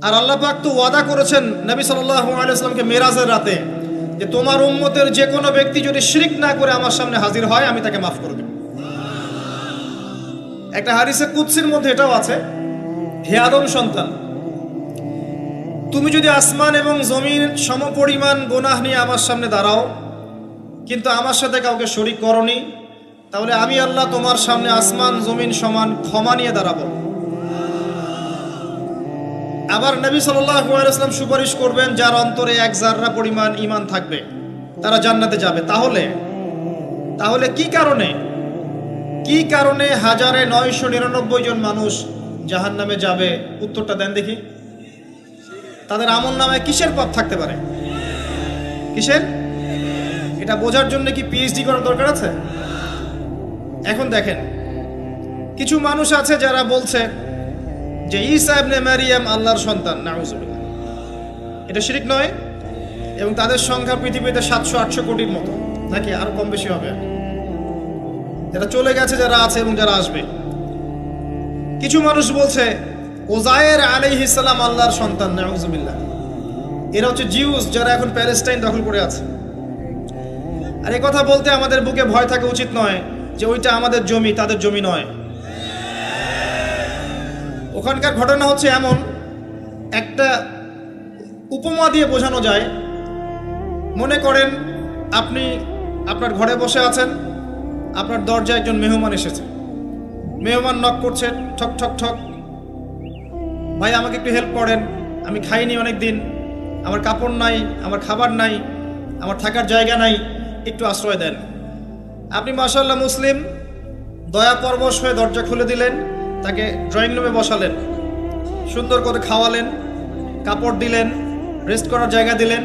আর আল্লাহ পাক তো ওয়াদা করেছেন নবী সাল্লাল্লাহু আলাইহি ওয়াসাল্লামকে মেরাজের রাতে যে তোমার উম্মতের যে কোনো ব্যক্তি যদি শিরক না করে আমার সামনে হাজির হয় আমি তাকে মাফ করে দেব। একটা হাদিসে কুদসির মধ্যে এটাও আছে, হে আদম সন্তান, তুমি যদি আসমান এবং জমিন সমপরিমাণ গুনাহ নিয়ে আমার সামনে দাঁড়াও কিন্তু আমার সাথে কাউকে শরীক করনি, তাহলে আমি আল্লাহ তোমার সামনে আসমান জমিন সমান ক্ষমা নিয়ে দাঁড়াবো। আবার নবী সাল্লাল্লাহু আলাইহি ওয়াসাল্লাম সুপারিশ করবেন যার অন্তরে এক জাররা পরিমাণ ঈমান থাকবে তারা জান্নাতে যাবে। তাহলে কি কারণে 1999 জন মানুষ জাহান্নামে যাবে? উত্তরটা দেন দেখি। তাদের আমল নামে কিসের পাপ থাকতে পারে? কিসের? এটা বোঝার জন্য কি পিএইচডি করার দরকার আছে? এখন দেখেন, কিছু মানুষ আছে যারা বলছে যে ঈসা ইবনে মারিয়াম আল্লাহর সন্তান, নাউজুবিল্লাহ। এটা শিরক নয়? এবং তাদের সংখ্যা পৃথিবীতে 700-800 কোটির মতো, নাকি আরো কম বেশি হবে? যারা চলে গেছে, যারা আছে এবং যারা আসবে। কিছু মানুষ বলছে ওজায়ের আলাইহিস সালাম আল্লাহর সন্তান, নাউজুবিল্লাহ। এরা হচ্ছে জিউস যারা এখন প্যালেস্টাইন দখল করে আছে। আর এই কথা বলতে আমাদের বুকে ভয় থাকা উচিত নয় যে ওইটা আমাদের জমি, তাদের জমি নয়। ওখানকার ঘটনা হচ্ছে এমন, একটা উপমা দিয়ে বোঝানো যায়। মনে করেন আপনি আপনার ঘরে বসে আছেন, আপনার দরজায় একজন মেহমান এসেছে। মেহমান নক করছে, ঠক ঠক ঠক। ভাই আমাকে একটু হেল্প করেন, আমি খাইনি অনেক দিন, আমার কাপড় নাই, আমার খাবার নাই, আমার থাকার জায়গা নাই, একটু আশ্রয় দেন। আপনি মাশাআল্লাহ মুসলিম, দয়া পরবশ হয়ে দরজা খুলে দিলেন, তাকে ড্রয়িং রুমে বসালেন, সুন্দর করে খাওয়ালেন, কাপড় দিলেন, রেস্ট করার জায়গা দিলেন।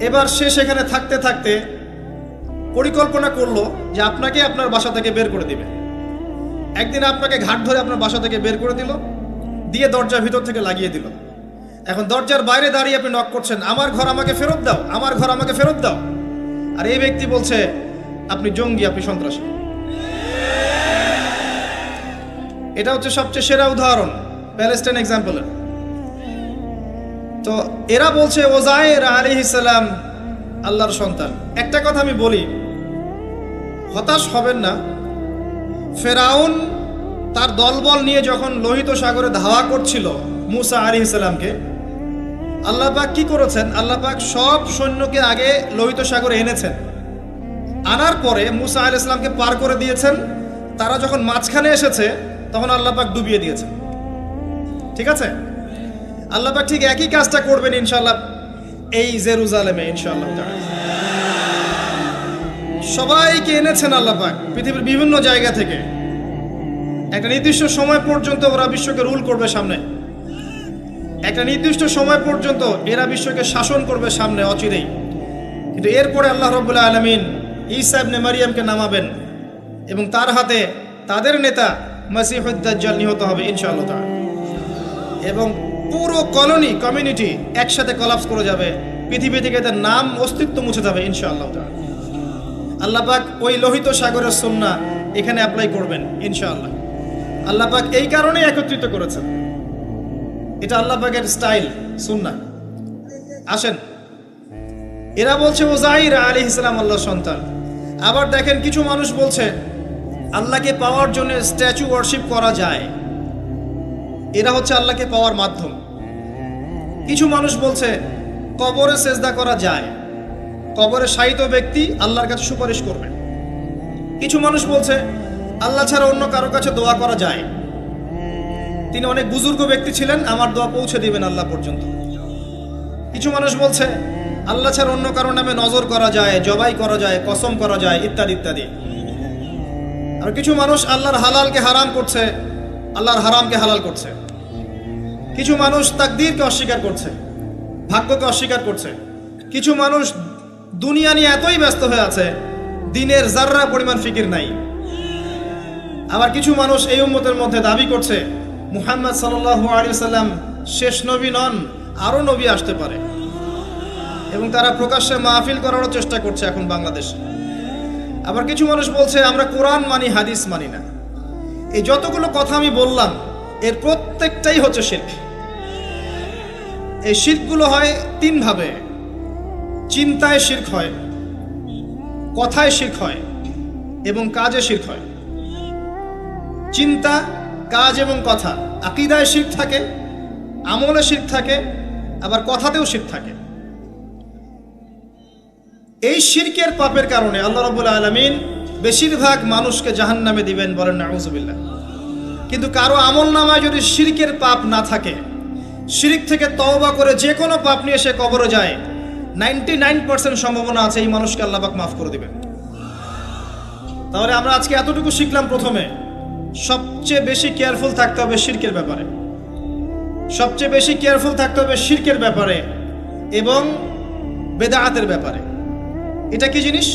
এবার সে সেখানে থাকতে থাকতে পরিকল্পনা করলো যে আপনাকে আপনার বাসা থেকে বের করে দিবে। একদিন আপনাকে ঘাট ধরে আপনার বাসা থেকে বের করে দিল, দিয়ে দরজার ভিতর থেকে লাগিয়ে দিল। এখন দরজার বাইরে দাঁড়িয়ে আপনি নক করছেন, আমার ঘর আমাকে ফেরত দাও, আমার ঘর আমাকে ফেরত দাও। আর এই ব্যক্তি বলছে আপনি জঙ্গি, আপনি সন্ত্রাসী। এটা হচ্ছে সবচেয়ে সেরা উদাহরণ প্যালেস্টাইন এক্সাম্পলের। তো এরা বলছে ওজায়ের আলাইহিস সালাম আল্লাহর সন্তান। একটা কথা আমি বলি, হতাশ হবেন না। ফেরাউন তার দলবল নিয়ে যখন লোহিত সাগরে ধাওয়া করছিল মুসা আলাইহিস সালামকে, আল্লাহ পাক কি করেছেন? আল্লাহ পাক সব সৈন্যকে আগে লোহিত সাগরে এনেছেন, আনার পরে মুসা আলাইহিস সালামকে পার করে দিয়েছেন। তারা যখন মাঝখানে এসেছে তখন আল্লাহ পাক ডুবিয়ে দিয়েছেন। ঠিক আছে? আল্লাহ পাক ঠিক একই কাজটা করবেন ইনশাআল্লাহ এই জেরুজালেমে ইনশাআল্লাহ। সবাইকে এনেছেন আল্লাহ পাক পৃথিবীর বিভিন্ন জায়গা থেকে। একটা নির্দিষ্ট সময় পর্যন্ত ওরা বিশ্বকে রুল করবে সামনে, একটা নির্দিষ্ট সময় পর্যন্ত এরা বিশ্বকে শাসন করবে সামনে অচিরেই। কিন্তু এরপরে আল্লাহ রাব্বুল আলামিন ঈসা ইবনে মারিয়ামকে নামাবেন এবং তার হাতে তাদের নেতা মসিহুদ দাজ্জাল নিহত হবে ইনশাআল্লাহ তাআলা। এবং পুরো কমিউনিটি একসাথে কোলাপস করে যাবে, পৃথিবী থেকে তার নাম অস্তিত্ব মুছে যাবে ইনশাআল্লাহ তাআলা। আল্লাহ পাক ওই লোহিত সাগরের সুন্নাহ এখানে অ্যাপ্লাই করবেন ইনশাআল্লাহ। আল্লাহ পাক এই কারণেই একত্রিত করেছেন, এটা আল্লাহ পাকের স্টাইল, সুন্নাহ। আসেন, এরা বলছে ওজাইর আলাইহিস সালাম আল্লাহর সন্তান। আবার দেখেন কিছু মানুষ বলছে আল্লাহকে পাওয়ার জন্য স্ট্যাচু ওয়ার্শিপ করা যায়, এরা হচ্ছে আল্লাহকে পাওয়ার মাধ্যম। কিছু মানুষ বলছে কবরে সেজদা করা যায়, কবরে শায়িত ব্যক্তি আল্লাহর কাছে সুপারিশ করবে। কিছু মানুষ বলছে আল্লাহ ছাড়া অন্য কারো কাছে দোয়া করা যায়, তিনি অনেক বুজুর্গ ব্যক্তি ছিলেন, আমার দোয়া পৌঁছে দিবেন আল্লাহ পর্যন্ত। কিছু মানুষ বলছে আল্লাহ ছাড়া অন্য কারো নামে নজর করা যায়, জবাই করা যায়, কসম করা যায়, ইত্যাদি ইত্যাদি। আর কিছু মানুষ আল্লাহর হালালকে হারাম করছে, আল্লাহর হারামকে হালাল করছে। কিছু মানুষ তাকদীরকে অস্বীকার করছে, ভাগ্যকে অস্বীকার করছে। কিছু মানুষ দুনিয়া নিয়ে এতই ব্যস্ত হয়ে আছে, দিনের জাররা পরিমাণ ফিকির নাই। আবার কিছু মানুষ এই উম্মতের মধ্যে দাবি করছে মুহাম্মদ সাল্লাল্লাহু আলাইহি ওয়াসাল্লাম শেষ নবী নন, আরো নবী আসতে পারে। এবং তারা প্রকাশ্যে মাহফিল করারও চেষ্টা করছে এখন বাংলাদেশে। আবার কিছু মানুষ বলছে আমরা কোরআন মানি, হাদিস মানি না। এই যতগুলো কথা আমি বললাম এর প্রত্যেকটাই হচ্ছে শিরক। এই শিরকগুলো হয় তিনভাবে। চিন্তায় শিরক হয়, কথায় শিরক হয় এবং কাজে শিরক হয়। চিন্তা, কাজ এবং কথা, আকীদায় শিরক থাকে, আমলে শিরক থাকে, আবার কথাতেও শিরক থাকে। এই শিরকের পাপের কারণে আল্লাহ রাব্বুল আলামিন বেশিরভাগ মানুষকে জাহান্নামে দিবেন, বলেন নাউযুবিল্লাহ। কিন্তু কারো আমল নামায় যদি শিরকের পাপ না থাকে, শিরক থেকে তওবা করে যে কোনো পাপ নিয়ে সে কবরে যায়, 99% সম্ভাবনা আছে এই মানুষকে আল্লাহ পাক মাফ করে দিবেন। তাহলে আমরা আজকে এতটুকু শিখলাম, প্রথমে সবচেয়ে বেশি কেয়ারফুল থাকতে হবে শিরকের ব্যাপারে, সবচেয়ে বেশি কেয়ারফুল থাকতে হবে শিরকের ব্যাপারে এবং বেদাআতের ব্যাপারে। এটা কি জিনিস?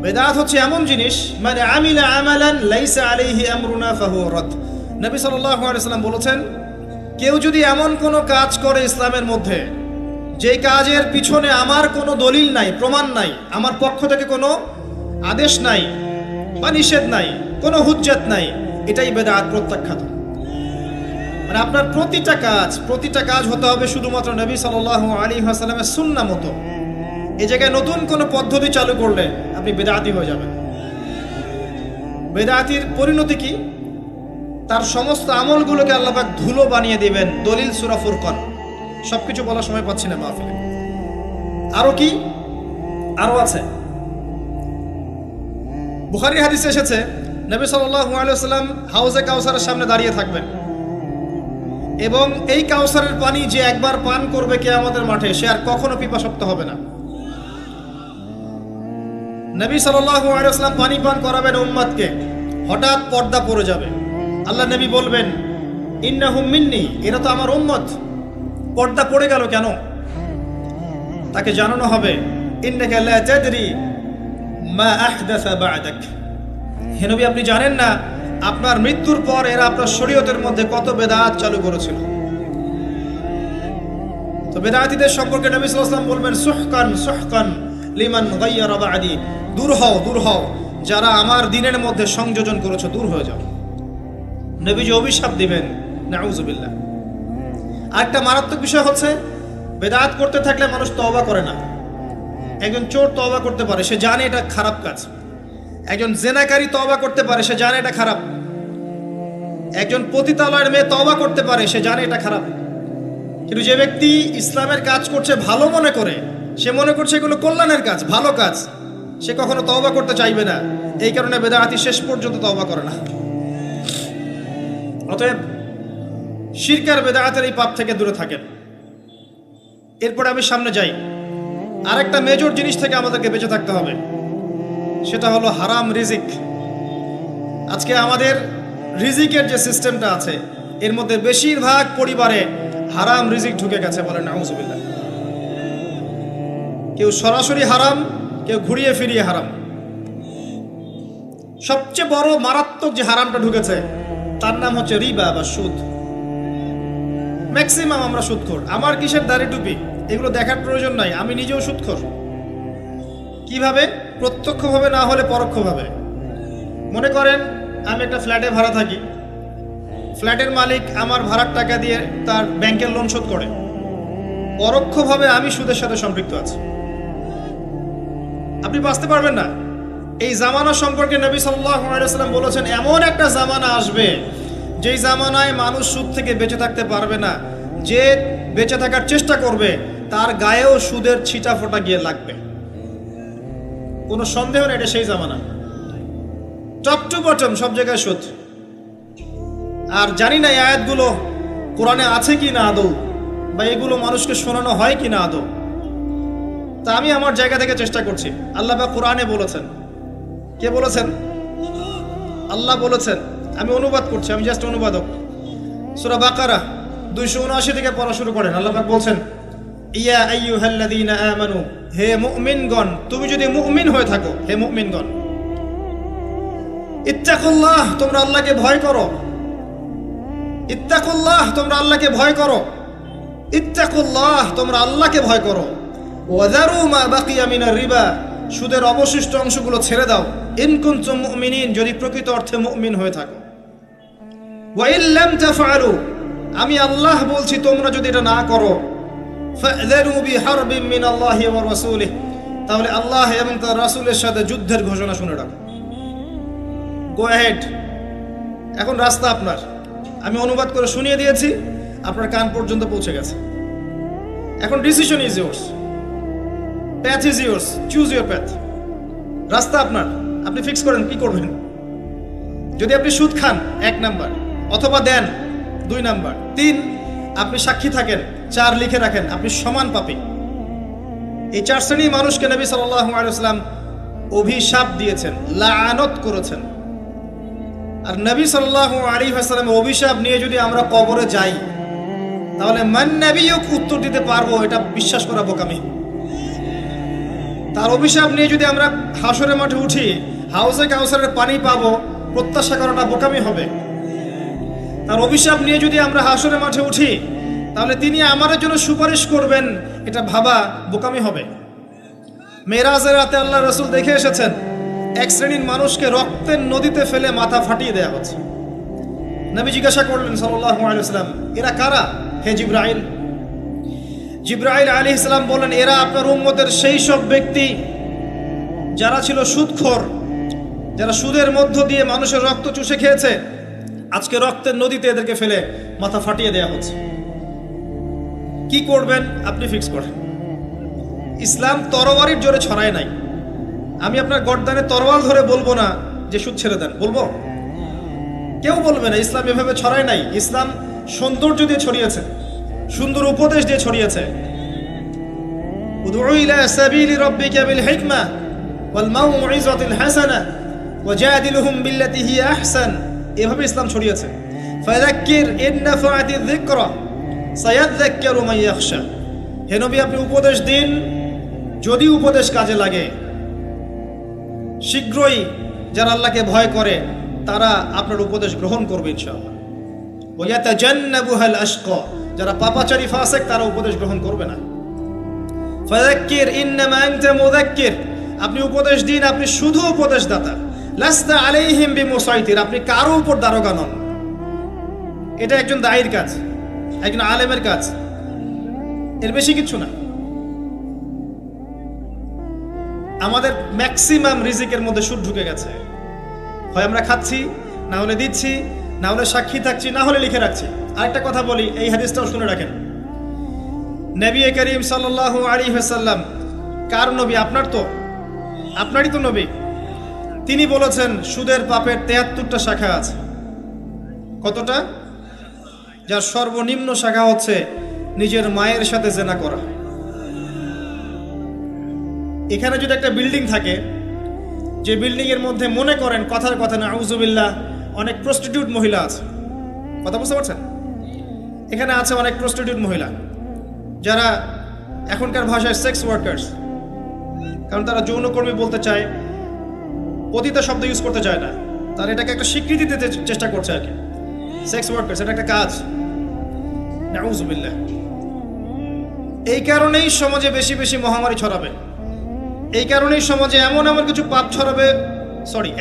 বেদাত হচ্ছে এমন জিনিস, মানে আমিলা আমালান লাইসা আলাইহি আমরুনা ফাহুয়া রাদ। নবী সাল্লাল্লাহু আলাইহি ওয়াসাল্লাম বলেছেন, কেউ যদি এমন কোনো কাজ করে ইসলামের মধ্যে যে কাজের পিছনে আমার কোনো দলিল নাই, প্রমাণ নাই, আমার পক্ষ থেকে কোনো আদেশ নাই বা নিষেধ নাই, কোনো হুজ্জত নাই, এটাই বেদাত, প্রত্যাখ্যাত। মানে আপনার প্রতিটা কাজ হতে হবে শুধুমাত্র নবী সাল্লাল্লাহু আলাইহি ওয়াসাল্লামের সুন্নাহ মতো। এই জায়গায় নতুন কোনো পদ্ধতি চালু করলে আপনি বেদাতি হয়ে যাবেন। বেদাতির পরিণতি কি? তার সমস্ত আমলগুলোকে আল্লাহ পাক ধুলো বানিয়ে দিবেন। দলিল সূরা ফুরকান। সবকিছু বলার সময় পাচ্ছি না মাহফিলে। আরো কি? আরো আছে। বুখারী হাদিসে এসেছে, নবী সাল্লাল্লাহু আলাইহি ওয়াসাল্লাম হাউজে কাউসারের সামনে দাঁড়িয়ে থাকবেন এবং এই কাউসারের পানি যে একবার পান করবে কিয়ামতের মাঠে, সে আর কখনো পিপাসার্ত হবে না। নবী সাল্লাল্লাহু আলাইহি ওয়াসাল্লাম পানি পান করাবেন উম্মতকে, হঠাৎ পর্দা পড়ে যাবে। আল্লাহ নবী বলবেন, ইন্নাহুম মিন্নি, এরা তো আমার উম্মত। পর্দা পড়ে গেল কেন? তাকে জানানো হবে, ইন্নাকা লা তাদরি মা আহদাসা বা'দাক। হে নবী, আপনি জানেন না আপনার মৃত্যুর পর এরা আপনার শরীয়তের মধ্যে কত বেদাত চালু করেছিল। তো বেদাতীদের সম্পর্কে নবী সাল্লাল্লাহু আলাইহি ওয়াসাল্লাম বলবেন, সুহকান সুহকান লিমান গায়্যারা বা'দি, দূর হও যারা আমার দ্বীনের মধ্যে সংযোজন করেছে, দূর হয়ে যাও। নবীজি অভিশাপ দিবেন, নাউযুবিল্লাহ। আরেকটা মারাত্মক বিষয় হচ্ছে, বেদাত করতে থাকলে মানুষ তওবা করে না। একজন চোর তওবা করতে পারে, সে জানে এটা খারাপ কাজ। একজন জেনাকারী তওবা করতে পারে, সে জানে এটা খারাপ। একজন পতিতালয়ের মেয়ে তওবা করতে পারে, সে জানে এটা খারাপ। কিন্তু যে ব্যক্তি ইসলামের কাজ করছে ভালো মনে করে, সে মনে করছে এগুলো কল্যাণের কাজ, ভালো কাজ, সে কখনো তওবা করতে চাইবে না। এই কারণে বেদাতি শেষ পর্যন্ত তওবা করে না। অতএব শিরক আর বেদাতের এই পাপ থেকে দূরে থাকেন। এরপরে আমি সামনে যাই। আরেকটা মেজর জিনিস থেকে আমাদেরকে বেঁচে থাকতে হবে, সেটা হলো হারাম রিজিক। আজকে আমাদের রিজিকের যে সিস্টেমটা আছে, এর মধ্যে বেশিরভাগ পরিবারে হারাম রিজিক ঢুকে গেছে, বলেন নাউযুবিল্লাহ। কেউ সরাসরি হারাম, কেউ ঘুরিয়ে ফিরিয়ে হারাম। সবচেয়ে বড় মারাত্মক যে হারামটা ঢুকেছে, তার নাম হচ্ছে রিবা বা সুদ। ম্যাক্সিমাম আমরা সুদখোর। আমার কিসের দাড়ি টুপি এগুলো দেখার প্রয়োজন নাই, আমি নিজেও সুদখোর। কিভাবে? প্রত্যক্ষভাবে না হলে পরোক্ষভাবে। মনে করেন আমি একটা ফ্ল্যাটে ভাড়া থাকি, ফ্ল্যাটের মালিক আমার ভাড়ার টাকা দিয়ে তার ব্যাংকের লোন শোধ করে, পরোক্ষভাবে আমি সুদের সাথে সম্পৃক্ত আছি। আপনি বাঁচতে পারবেন না। এই জামানা সম্পর্কে নবী সাল্লাল্লাহু আলাইহি ওয়াসাল্লাম বলেছেন, এমন একটা জামানা আসবে যেই জামানায় মানুষ সুদ থেকে বেঁচে থাকতে পারবে না। যে বেঁচে থাকার চেষ্টা করবে তার গায়েও সুদের ছিটা ফোঁটা গিয়ে লাগবে, কোনো সন্দেহ নেই। এটা সেই জামানা, টপ টু বটম সব জায়গায় সুদ। আর জানি না এই আয়াতগুলো কোরআনে আছে কি না আদৌ, বা এগুলো মানুষকে শোনানো হয় কি না আদৌ। তা আমি আমার জায়গা থেকে চেষ্টা করছি। আল্লাহ বা কোরআনে বলেছেন। কে বলেছেন? আল্লাহ বলেছেন। আমি অনুবাদ করছি, আমি জাস্ট অনুবাদক। সূরা বাকারা 279 থেকে পড়া শুরু করেন। আল্লাহ পাক বলছেন, ইয়া আইয়ুহাল্লাযীনা আমানু, হে মুমিনগণ, তুমি যদি মুমিন হয়ে থাকো, হে মুমিনগণ, ইত্তাকুল্লাহ, তোমরা আল্লাহকে ভয় করো। ইত্তাকুল্লাহ, তোমরা আল্লাহকে ভয় করো। ইত্তাকুল্লাহ, তোমরা আল্লাহকে ভয় করো। ওয়াযারু মা বাকিয়া মিনার রিবা, সুদের অবশিষ্ট অংশগুলো ছেড়ে দাও। ইন কুনতুম মুমিনিন, যদি প্রকৃত অর্থে মুমিন হয়ে থাকো। ওয়া ইন লাম তাফআলু, আমি আল্লাহ বলছি তোমরা যদি এটা না করো, ফাযরু বিহারবিন মিনাল্লাহি ওয়া রাসূলিহি, তাহলে আল্লাহ এবং তার রাসূলের সাথে যুদ্ধের ঘোষণা শুনে রাখো। গো অ্যাহেড, এখন রাস্তা আপনার। আমি অনুবাদ করে শুনিয়ে দিয়েছি, আপনার কান পর্যন্ত পৌঁছে গেছে। এখন decision is yours, path is yours, choose your path. রাস্তা আপনার, আপনি ফিক্স করেন কি করবেন। যদি আপনি সুদ খান 1 নাম্বার, অথবা দেন 2 নাম্বার, 3 আপনি সাক্ষী থাকেন, 4 লিখে রাখেন, আপনি সমান পাপী। এই 4 শ্রেণীর মানুষকে নবী সাল্লাল্লাহু আলাইহি ওয়াসাল্লাম অভিশাপ দিয়েছেন, লাআনত করেছেন। আর নবী সাল্লাল্লাহু আলাইহি ওয়াসাল্লামের অভিশাপ নিয়ে যদি আমরা কবরে যাই, তাহলে মান নবিয়ুক উত্তর দিতে পারবো, এটা বিশ্বাস করা বোকামি। তার অভিশাপ নিয়ে যদি আমরা হাসরের মাঠে উঠি, হাউজে কাউসারের পানি পাবো, প্রত্যাশা করাটা বোকামি হবে। তার অভিশাপ নিয়ে যদি আমরা হাসরের মাঠে উঠি, তাহলে তিনি আমাদের জন্য সুপারিশ করবেন, এটা ভাবা বোকামি হবে। মেরাজের রাতে আল্লাহ রাসূল দেখে এসেছেন 1 শ্রেণীর মানুষকে রক্তের নদীতে ফেলে মাথা ফাটিয়ে দেওয়া হচ্ছে। নবী জিজ্ঞাসা করলেন সাল্লাল্লাহু আলাইহি ওয়াসাল্লাম, এরা কারা হে জিবরাইল? জিবরাইল আলাইহিস সালাম বললেন, এরা আপনার উম্মতের সেই সব ব্যক্তি যারা ছিল সুদখোর, যারা সুদের মধ্য দিয়ে মানুষের রক্ত চুষে খেয়েছে। আজকে রক্তের নদীতে এদেরকে ফেলে মাথা ফাটিয়ে দেওয়া হচ্ছে। কি করবেন আপনি ফিক্স করেন। ইসলাম তরবারির জোরে ছড়ায় নাই। আমি আপনার গর্দানে তরোয়াল ধরে বলবো না যে সুদ ছেড়ে দেন, বলবো? কেউ বলবে না। ইসলাম এভাবে ছড়ায় নাই। ইসলাম সৌন্দর্য দিয়ে ছড়িয়েছে, সুন্দর উপদেশ দিয়ে ছড়িয়েছে। উদউ ইলা সাবিলি রাব্বিকা বিল হিকমা ওয়াল মাউইযাতিল হাসানাহ ওয়াজাদিলহুম বিল্লাতি হিয়া আহসান, এভাবে ইসলাম ছড়িয়েছে। ফাযাক্কির ইন নাফাআতিয যিকরা সায়াযাক্কারু মান ইয়াখশা, হে নবী আপনি উপদেশ দিন, যদি উপদেশ কাজে লাগে শীঘ্রই যারা আল্লাহকে ভয় করে তারা আপনার উপদেশ গ্রহণ করবে ইনশাআল্লাহ। ওয়া ইয়াতাজান্নাবুহাল আশকা, যারা পাপাচারী ফাসিক তারা উপদেশ গ্রহণ করবে না। ফাযাক্কির ইন্নামা আনতা মুযাক্কির, আপনি উপদেশ দিন, আপনি শুধু উপদেশদাতা। লাস্তা আলাইহিম বিমুসাইতির, আপনি কারো উপর দারোগা নন। এটা একজন দায়ীর কাজ, একজন আলেমের কাজ, এর বেশি কিছু না। আমাদের ম্যাক্সিমাম রিজিকের মধ্যে সুদ ঢুকে গেছে। হয় আমরা খাচ্ছি, না হলে দিচ্ছি, না হলে সাক্ষী থাকছি, না হলে লিখে রাখছি। আরেকটা কথা বলি, এই হাদিসটাও শুনে রাখেন। নবী করিম সাল্লাল্লাহু আলাইহি ওয়াসাল্লাম কার নবী? আপনার তো, আপনারই তো নবী। তিনি বলেছেন সুদের পাপের 73টা শাখা আছে। কতটা? যার সর্বনিম্ন শাখা হচ্ছে নিজের মায়ের সাথে জেনা করা। এখানে যদি একটা বিল্ডিং থাকে, যে বিল্ডিং এর মধ্যে মনে করেন কথার কথা না আউযুবিল্লাহ অনেক প্রস্টিটিউট মহিলা আছে, কথা বুঝতে পারছেন? এখানে আছে অনেক প্রস্টিটিউট মহিলা, যারা এখনকার ভাষায় সেক্স ওয়ার্কার্স, কারণ তারা যৌনকর্মী বলতে চায়, পতিতা শব্দ ইউজ করতে চায় না। তারা এটাকে একটা স্বীকৃতি দিতে চেষ্টা করছে আর কি। সেক্স ওয়ার্কার্স এটা একটা কাজ, নাউযুবিল্লাহ। এই কারণেই সমাজে বেশি বেশি মহামারী ছড়াবে। এই কারণেই সমাজে এমন কিছু পাপ ছড়াবে,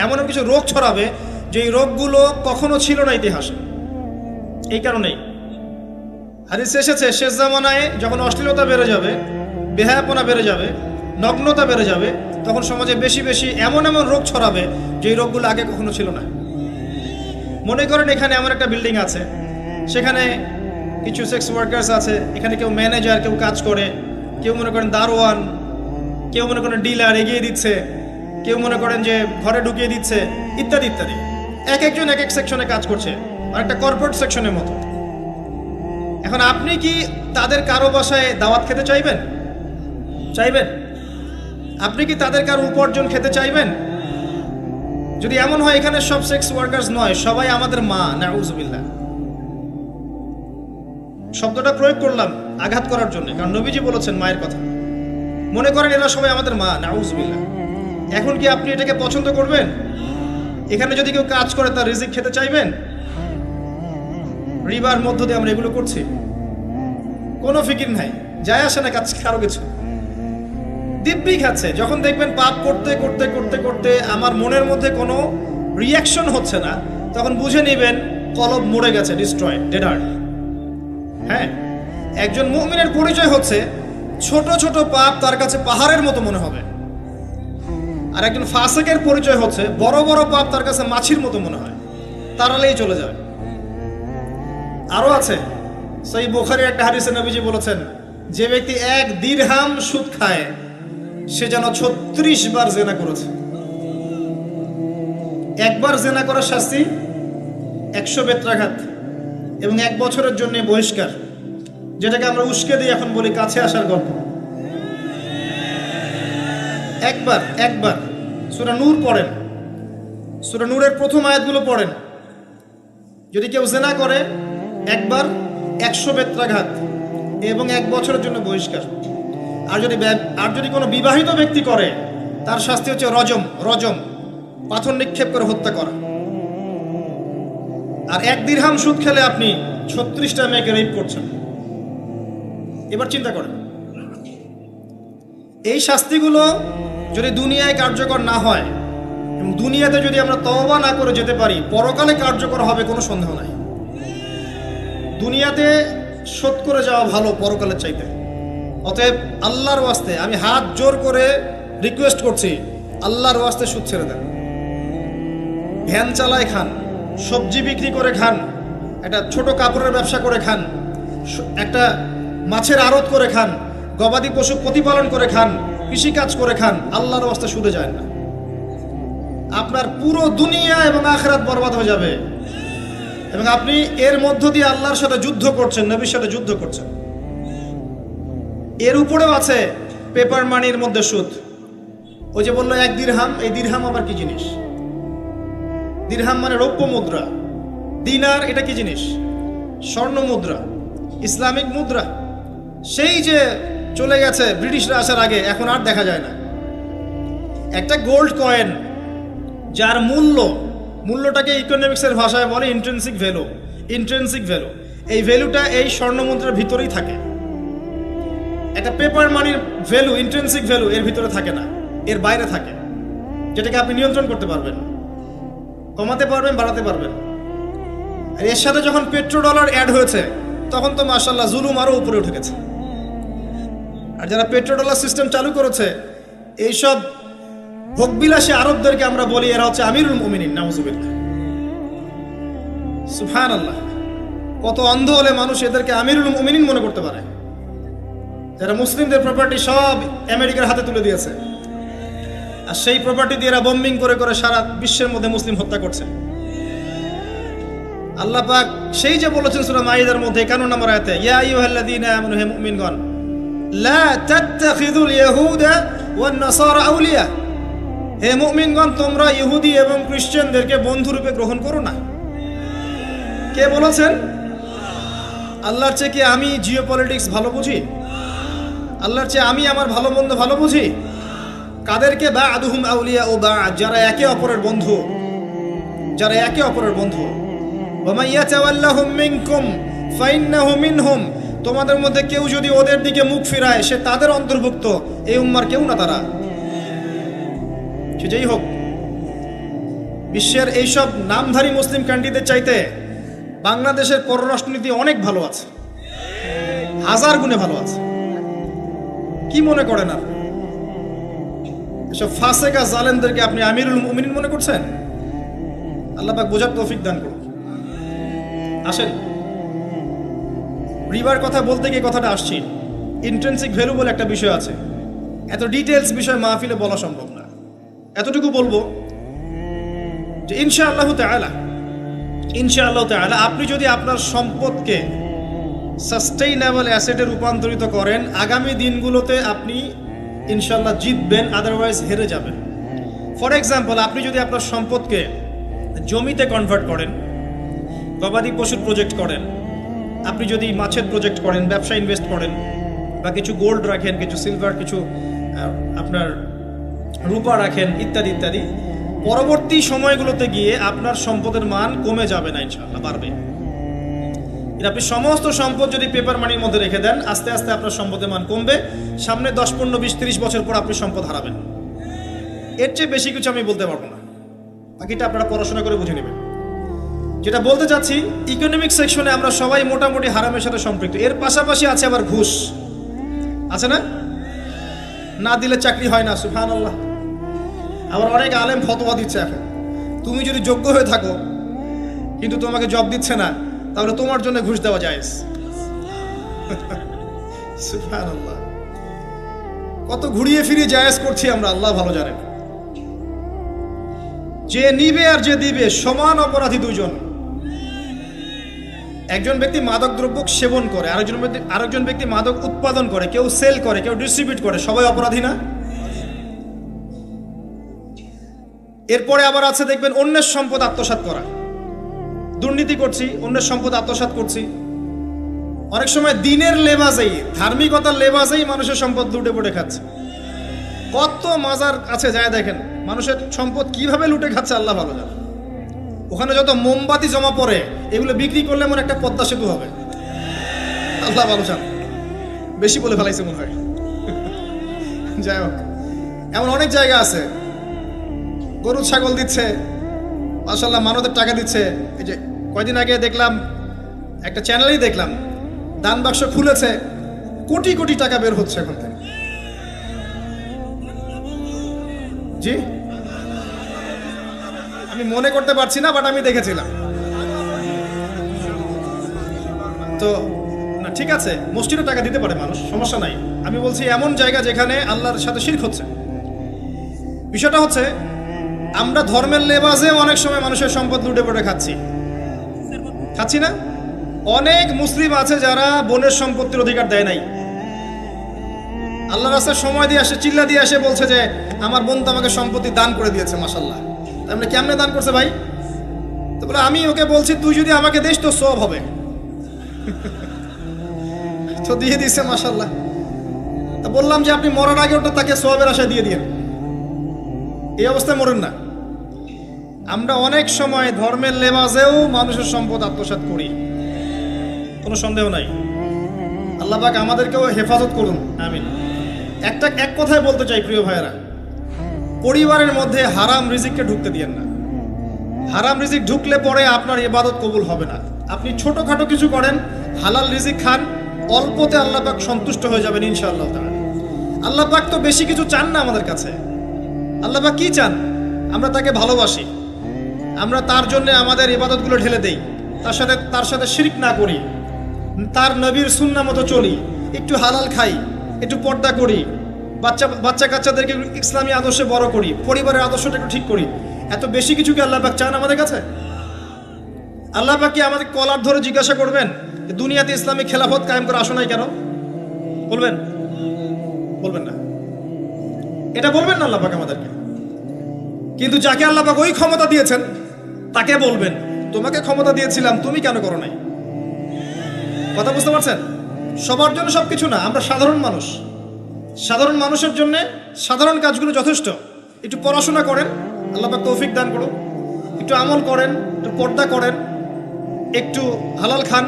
এমন কিছু রোগ ছড়াবে যে এই রোগগুলো কখনো ছিল না ইতিহাসে। এই কারণেই হাদিসে এসেছে, শেষ জামানায় যখন অশ্লীলতা বেড়ে যাবে, বেহায়াপনা বেড়ে যাবে, নগ্নতা বেড়ে যাবে, তখন সমাজে বেশি বেশি এমন রোগ ছড়াবে যে এই রোগগুলো আগে কখনো ছিল না। মনে করেন এখানে এমন একটা বিল্ডিং আছে, সেখানে কিছু সেক্স ওয়ার্কার্স আছে, এখানে কেউ ম্যানেজার, কেউ কাজ করে, কেউ মনে করেন দারোয়ান, কেউ মনে করেন ডিলার এগিয়ে দিচ্ছে, কেউ মনে করেন যে ঘরে ঢুকিয়ে দিচ্ছে, ইত্যাদি ইত্যাদি। এক একজন এক এক সেকশনে কাজ করছে, আর একটা কর্পোরেট সেকশনের মতো। এখন আপনি কি তাদের কারো বাসায় দাওয়াত খেতে চাইবেন? চাইবেন? আপনি কি তাদের কারো উপার্জন খেতে চাইবেন? যদি এমন হয় এখানে সব সেক্স ওয়ার্কার্স নয়, সবাই আমাদের মা, নাউযুবিল্লাহ। শব্দটা প্রয়োগ করলাম আঘাত করার জন্য, কারণ নবীজি বলেছেন মায়ের কথা। মনে করেন এরা সবাই আমাদের মা, নাউযুবিল্লাহ। এখন কি আপনি এটাকে পছন্দ করবেন? এখানে যদি কেউ কাজ করে তার রিজিক খেতে চাইবেন? রিবার মধ্য দিয়ে আমরা এগুলো করছি, কোনো ফিকির নাই, যায় আসে না কাজ কারো কিছু, দিব্যি খাচ্ছে। যখন দেখবেন পাপ করতে করতে করতে করতে আমার মনের মধ্যে কোনো রিয়াকশন হচ্ছে না, তখন বুঝে নেবেন কলব মরে গেছে, ডিস্ট্রয়, ডেড হার্ট। হ্যাঁ, একজন মুমিনের পরিচয় হচ্ছে ছোট ছোট পাপ তার কাছে পাহাড়ের মতো মনে হবে, আর একজন ফাসিকের পরিচয় হচ্ছে বড় বড় পাপ তার কাছে মাছির মতো মনে হয়, তাড়ালেই চলে যাবে। আরো আছে, সহিহ বুখারীর একটা হাদিসে নবীজি বলেছেন, যে ব্যক্তি 1 দিরহাম সুদ খায় সে যেন 36 বার জেনা করেছে। একবার জেনা করার শাস্তি 100 বেত্রাঘাত এবং 1 বছরের জন্য বহিষ্কার, যেটাকে আমরা উস্কে দিই এখন বলি কাছে আসার গল্প। একবার সূরা নূর পড়েন, সূরা নূরের প্রথম আয়াতগুলো পড়েন। যদি কেউ জেনা করে একবার 100 বেত্রাঘাত এবং 1 বছরের জন্য বহিষ্কার। আর যদি কোনো বিবাহিত ব্যক্তি করে তার শাস্তি হচ্ছে রজম, পাথর নিক্ষেপ করে হত্যা করা। আর 1 দিরহাম সুদ খেলে আপনি 36টা মেয়েকে রেপ করছেন। এবার চিন্তা করেন, এই শাস্তিগুলো যদি দুনিয়ায় কার্যকর না হয় এবং দুনিয়াতে যদি আমরা তওবা না করে যেতে পারি, পরকালে কার্যকর হবে কোনো সন্দেহ নাই। দুনিয়াতে শোধ করে যাওয়া ভালো পরকালের চাইতে। অতএব আল্লাহর ওয়াস্তে আমি হাত জোর করে রিকোয়েস্ট করছি, আল্লাহর ওয়াস্তে সুদ ছেড়ে দেন। ভ্যান চালায় খান, সবজি বিক্রি করে খান, একটা ছোট কাপড়ের ব্যবসা করে খান, একটা মাছের আড়ত করে খান, গবাদি পশু প্রতিপালন করে খান, কৃষিকাজ করে খান, আল্লাহর ওয়াস্তে সুদে যায় না। আপনার পুরো দুনিয়া এবং আখিরাত বরবাদ হয়ে যাবে এবং আপনি এর মধ্য দিয়ে আল্লাহর সাথে যুদ্ধ করছেন, নবীর সাথে যুদ্ধ করছেন। এর উপরেও আছে পেপার মানির মধ্যে সুদ। ওই যে বললো 1 দিরহাম, এই দিরহাম আবার কি জিনিস? দিরহাম মানে রৌপ্য মুদ্রা। দিনার এটা কি জিনিস? স্বর্ণ মুদ্রা, ইসলামিক মুদ্রা। সেই যে চলে গেছে ব্রিটিশরা আসার আগে, এখন আর দেখা যায় না। একটা গোল্ড কয়েন যার মূল্যটাকে ইকোনমিক্সের ভাষায় বলে ইন্ট্রিনসিক ভ্যালু। এই ভ্যালুটা এই স্বর্ণ মুদ্রার ভিতরেই থাকে। একটা পেপার মানির ভ্যালু, ইন্ট্রিনসিক ভ্যালু এর ভিতরে থাকে না, এর বাইরে থাকে, যেটাকে আপনি নিয়ন্ত্রণ করতে পারবেন, কমাতে পারবেন, বাড়াতে পারবেন। আর এর সাথে যখন পেট্রোডলার অ্যাড হয়েছে তখন তো মাশাআল্লাহ জুলুম আরো উপরে উঠে গেছে। আর যারা পেট্রোডলার সিস্টেম চালু করেছে, এইসব ভোগবিলাসী আরবদেরকে আমরা বলি এরা হচ্ছে আমিরুল মুমিনিন, নাউজুবিল্লাহ, সুবহানাল্লাহ। কত অন্ধ হলে মানুষ এদেরকে আমিরুল মুমিনিন মনে করতে পারে, যারা মুসলিমদের প্রপার্টি সব আমেরিকার হাতে তুলে দিয়েছে, আর সেই প্রপার্টি দিয়ে এরা বম্বিং করে করে সারা বিশ্বের মধ্যে মুসলিম হত্যা করছে। আল্লাহ পাক সেই যে বলেছেন সূরা মাইদার মধ্যে 51 নম্বর আয়াতে, ইয়া আইয়ুহাল্লাযীনা আমানু, হে মুমিনগণ, লা তাত্তাখিযুল ইয়াহুদা ওয়ান নাসারা আউলিয়া, হে মুমিনগণ তোমরা ইহুদি এবং খ্রিস্টানদেরকে বন্ধুরূপে গ্রহণ করো না। কে বলেছেন? আল্লাহর চেয়ে কি আমি জিওপলিটিক্স ভালো বুঝি? আল্লাহর চেয়ে আমি আমার ভালো মন্দ ভালো বুঝি? কাদেরকে? বা'দুহুম আউলিয়া ও বা'দ, যারা একে অপরের বন্ধু, ওয়া মান ইয়াতাওয়াল্লাহুম মিনকুম ফাইন্নাহু মিনহুম, তোমাদের মধ্যে কেউ যদি ওদের দিকে মুখ ফিরায় সে তাদের অন্তর্ভুক্ত, এই উম্মার কেউ না তারা। সে যেই হোক, বিশ্বের এইসব নামধারী মুসলিম কান্ট্রিদের চাইতে বাংলাদেশের পররাষ্ট্রনীতি অনেক ভালো আছে, 1000 গুণে ভালো আছে। কি মনে করেন আর এসব ফাসেকা জালেমদেরকে আপনি আমিরুল মুমিনিন মনে করছেন? আল্লাহ পাক বোঝার তৌফিক দান করুন। আসেন, রিবার কথা বলতে গিয়ে কথাটা আসছি, ইন্ট্রিনসিক ভ্যালু বলে একটা বিষয় আছে। এত ডিটেলস বিষয় মাহফিলে বলা সম্ভব না। এতটুকু বলবো যে ইনশাআল্লাহু তাআলা আপনি যদি আপনার সম্পদকে সাস্টেইনেবল অ্যাসেটে রূপান্তরিত করেন, আগামী দিনগুলোতে আপনি ইনশাআল্লাহ জিতবেন, আদারওয়াইজ হেরে যাবেন। ফর এক্সাম্পল, আপনি যদি আপনার সম্পদকে জমিতে কনভার্ট করেন, গবাদি পশুর প্রজেক্ট করেন, আপনি যদি মাছের প্রজেক্ট করেন, ব্যবসা ইনভেস্ট করেন, বা কিছু গোল্ড রাখেন, কিছু সিলভার, কিছু আপনার রূপা রাখেন, ইত্যাদি ইত্যাদি, পরবর্তী সময়গুলোতে গিয়ে আপনার সম্পদের মান কমে যাবে না, ইনশাআল্লাহ বাড়বে। আপনি সমস্ত সম্পদ যদি পেপার মানির মধ্যে রেখে দেন, আস্তে আস্তে আপনার সম্পদের মান কমবে। সামনে 10, 15, 20, 30 বছর পর আপনি সম্পদ হারাবেন। এর চেয়ে বেশি কিছু আমি বলতে পারবো না, বাকিটা আপনারা পড়াশোনা করে বুঝে নেবেন। যেটা বলতে চাচ্ছি, ইকোনমিক সেকশনে আমরা সবাই মোটামুটি হারামের সাথে সম্পৃক্ত। এর পাশাপাশি আছে আবার ঘুষ, আছে না? না দিলে চাকরি হয় না, সুবহানাল্লাহ। আবার অনেক আলেম ফতোয়া দিচ্ছে এখন, তুমি যদি যোগ্য হয়ে থাকো কিন্তু তোমাকে জব দিচ্ছে না, তাহলে তোমার জন্য ঘুষ দেওয়া জায়েজ। সুবহানাল্লাহ, কত ঘুরিয়ে ফিরিয়ে জায়েজ করছি আমরা, আল্লাহ ভালো জানেন। যে নিবে আর যে দিবে সমান অপরাধী দুইজন। একজন ব্যক্তি মাদক দ্রব্য সেবন করে, আরেকজন ব্যক্তি মাদক উৎপাদন করে, কেউ সেল করে, কেউ ডিস্ট্রিবিউট করে, সবাই অপরাধী না? এরপরে আবার আছে দেখবেন অন্যের সম্পদ আত্মসাৎ করা, দুর্নীতি করছি, অন্যের সম্পদ আত্মসাৎ করছি। অনেক সময় দিনের লেবাজেই, ধার্মিকতার লেবাজেই মানুষের সম্পদ লুটে পুটে খাচ্ছে। কত মাজার আছে যায় দেখেন, মানুষের সম্পদ কিভাবে লুটে খাচ্ছে আল্লাহ ভালো জানে। ওখানে যত মোমবাতি জমা পড়ে, এগুলো বিক্রি করলে মনে একটা পদ্মা সেতু হবে, আল্লাহ ভালো জানে। বেশি বলে ফেলাইছে মনে হয়। যাই হোক, এমন অনেক জায়গা আছে, গরু ছাগল দিচ্ছে, মাশাআল্লাহ মানতের টাকা দিচ্ছে। এই যে কয়দিন আগে দেখলাম একটা চ্যানেলেই দেখলাম, দান বাক্স খুলেছে, কোটি কোটি টাকা বের হচ্ছে এখন থেকে। জি, আমি মনে করতে পারছি না, বাট আমি দেখেছিলাম। তো না, ঠিক আছে, মসজিদে টাকা দিতে পারে মানুষ, সমস্যা নাই। আমি বলছি এমন জায়গা যেখানে আল্লাহর সাথে শিরক হচ্ছে। বিষয়টা হচ্ছে, আমরা ধর্মের লেবাজে অনেক সময় মানুষের সম্পদ লুটে পড়ে খাচ্ছি না? অনেক মুসলিম আছে যারা বোনের সম্পত্তির অধিকার দেয় নাই। আল্লাহ রাস্তায় সময় দিয়ে আসে, চিল্লা দিয়ে আসে, বলছে যে আমার বোন তো আমাকে সম্পত্তি দান করে দিয়েছে, মাশাআল্লাহ। তাই আমরা কেমনে দান করছে ভাই? তো বলে আমি ওকে বলছি তুই যদি আমাকে দিস তো সব হবে। তো দিয়ে দিছে, মাশাআল্লাহ। তা বললাম যে আপনি মরার আগে ওটা তাকে সওয়াবের আশায় দিয়ে দিন, এই অবস্থায় মরেন না। আমরা অনেক সময় ধর্মের লেবাজেও মানুষের সম্পদ আত্মসাৎ করি, কোনো সন্দেহ নাই। আল্লাহ পাক আমাদেরকেও হেফাজত করুন, আমিন। এক কথায় বলতে চাই প্রিয় ভাইয়েরা, পরিবারের মধ্যে হারাম রিজিককে ঢুকতে দিয়েন না। হারাম রিজিক ঢুকলে পরে আপনার ইবাদত কবুল হবে না। আপনি ছোটখাটো কিছু করেন, হালাল রিজিক খান, অল্পতে আল্লাহ পাক সন্তুষ্ট হয়ে যাবেন ইনশাআল্লাহ তাআলা। আল্লাহ পাক তো বেশি কিছু চান না আমাদের কাছে। আল্লাহ পাক কি চান? আমরা তাকে ভালোবাসি, আমরা তার জন্য আমাদের ইবাদতগুলো ঢেলে দেই, তার সাথে শিরক না করি, তার নবীর সুন্নাহ মতো চলি, একটু হালাল খাই, একটু পর্দা করি, বাচ্চা কাচ্চাদেরকে ইসলামী আদর্শে বড় করি, পরিবারের আদর্শটা একটু ঠিক করি। এত বেশি কিছু কি আল্লাহ পাক চান আমাদের কাছে? আল্লাহ পাক কি আমাদের কলার ধরে জিজ্ঞাসা করবেন দুনিয়াতে ইসলামী খেলাফত কায়েম করে আসো নাই কেন? বলবেন? বলবেন না, এটা বলবেন না আল্লাহ পাক আমাদেরকে। কিন্তু যাকে আল্লাহ পাক ওই ক্ষমতা দিয়েছেন তাকে বলবেন তোমাকে ক্ষমতা দিয়েছিলাম, তুমি কেন করো নাই? কথা বুঝতে পারছেন? সবার জন্য সবকিছু না, আমরা সাধারণ মানুষ, সাধারণ মানুষের জন্য সাধারণ কাজগুলো যথেষ্ট। একটু পড়াশোনা করেন, আল্লাহ পাক তৌফিক দান করুন, একটু আমল করেন, একটু পর্দা করেন, একটু হালাল খান,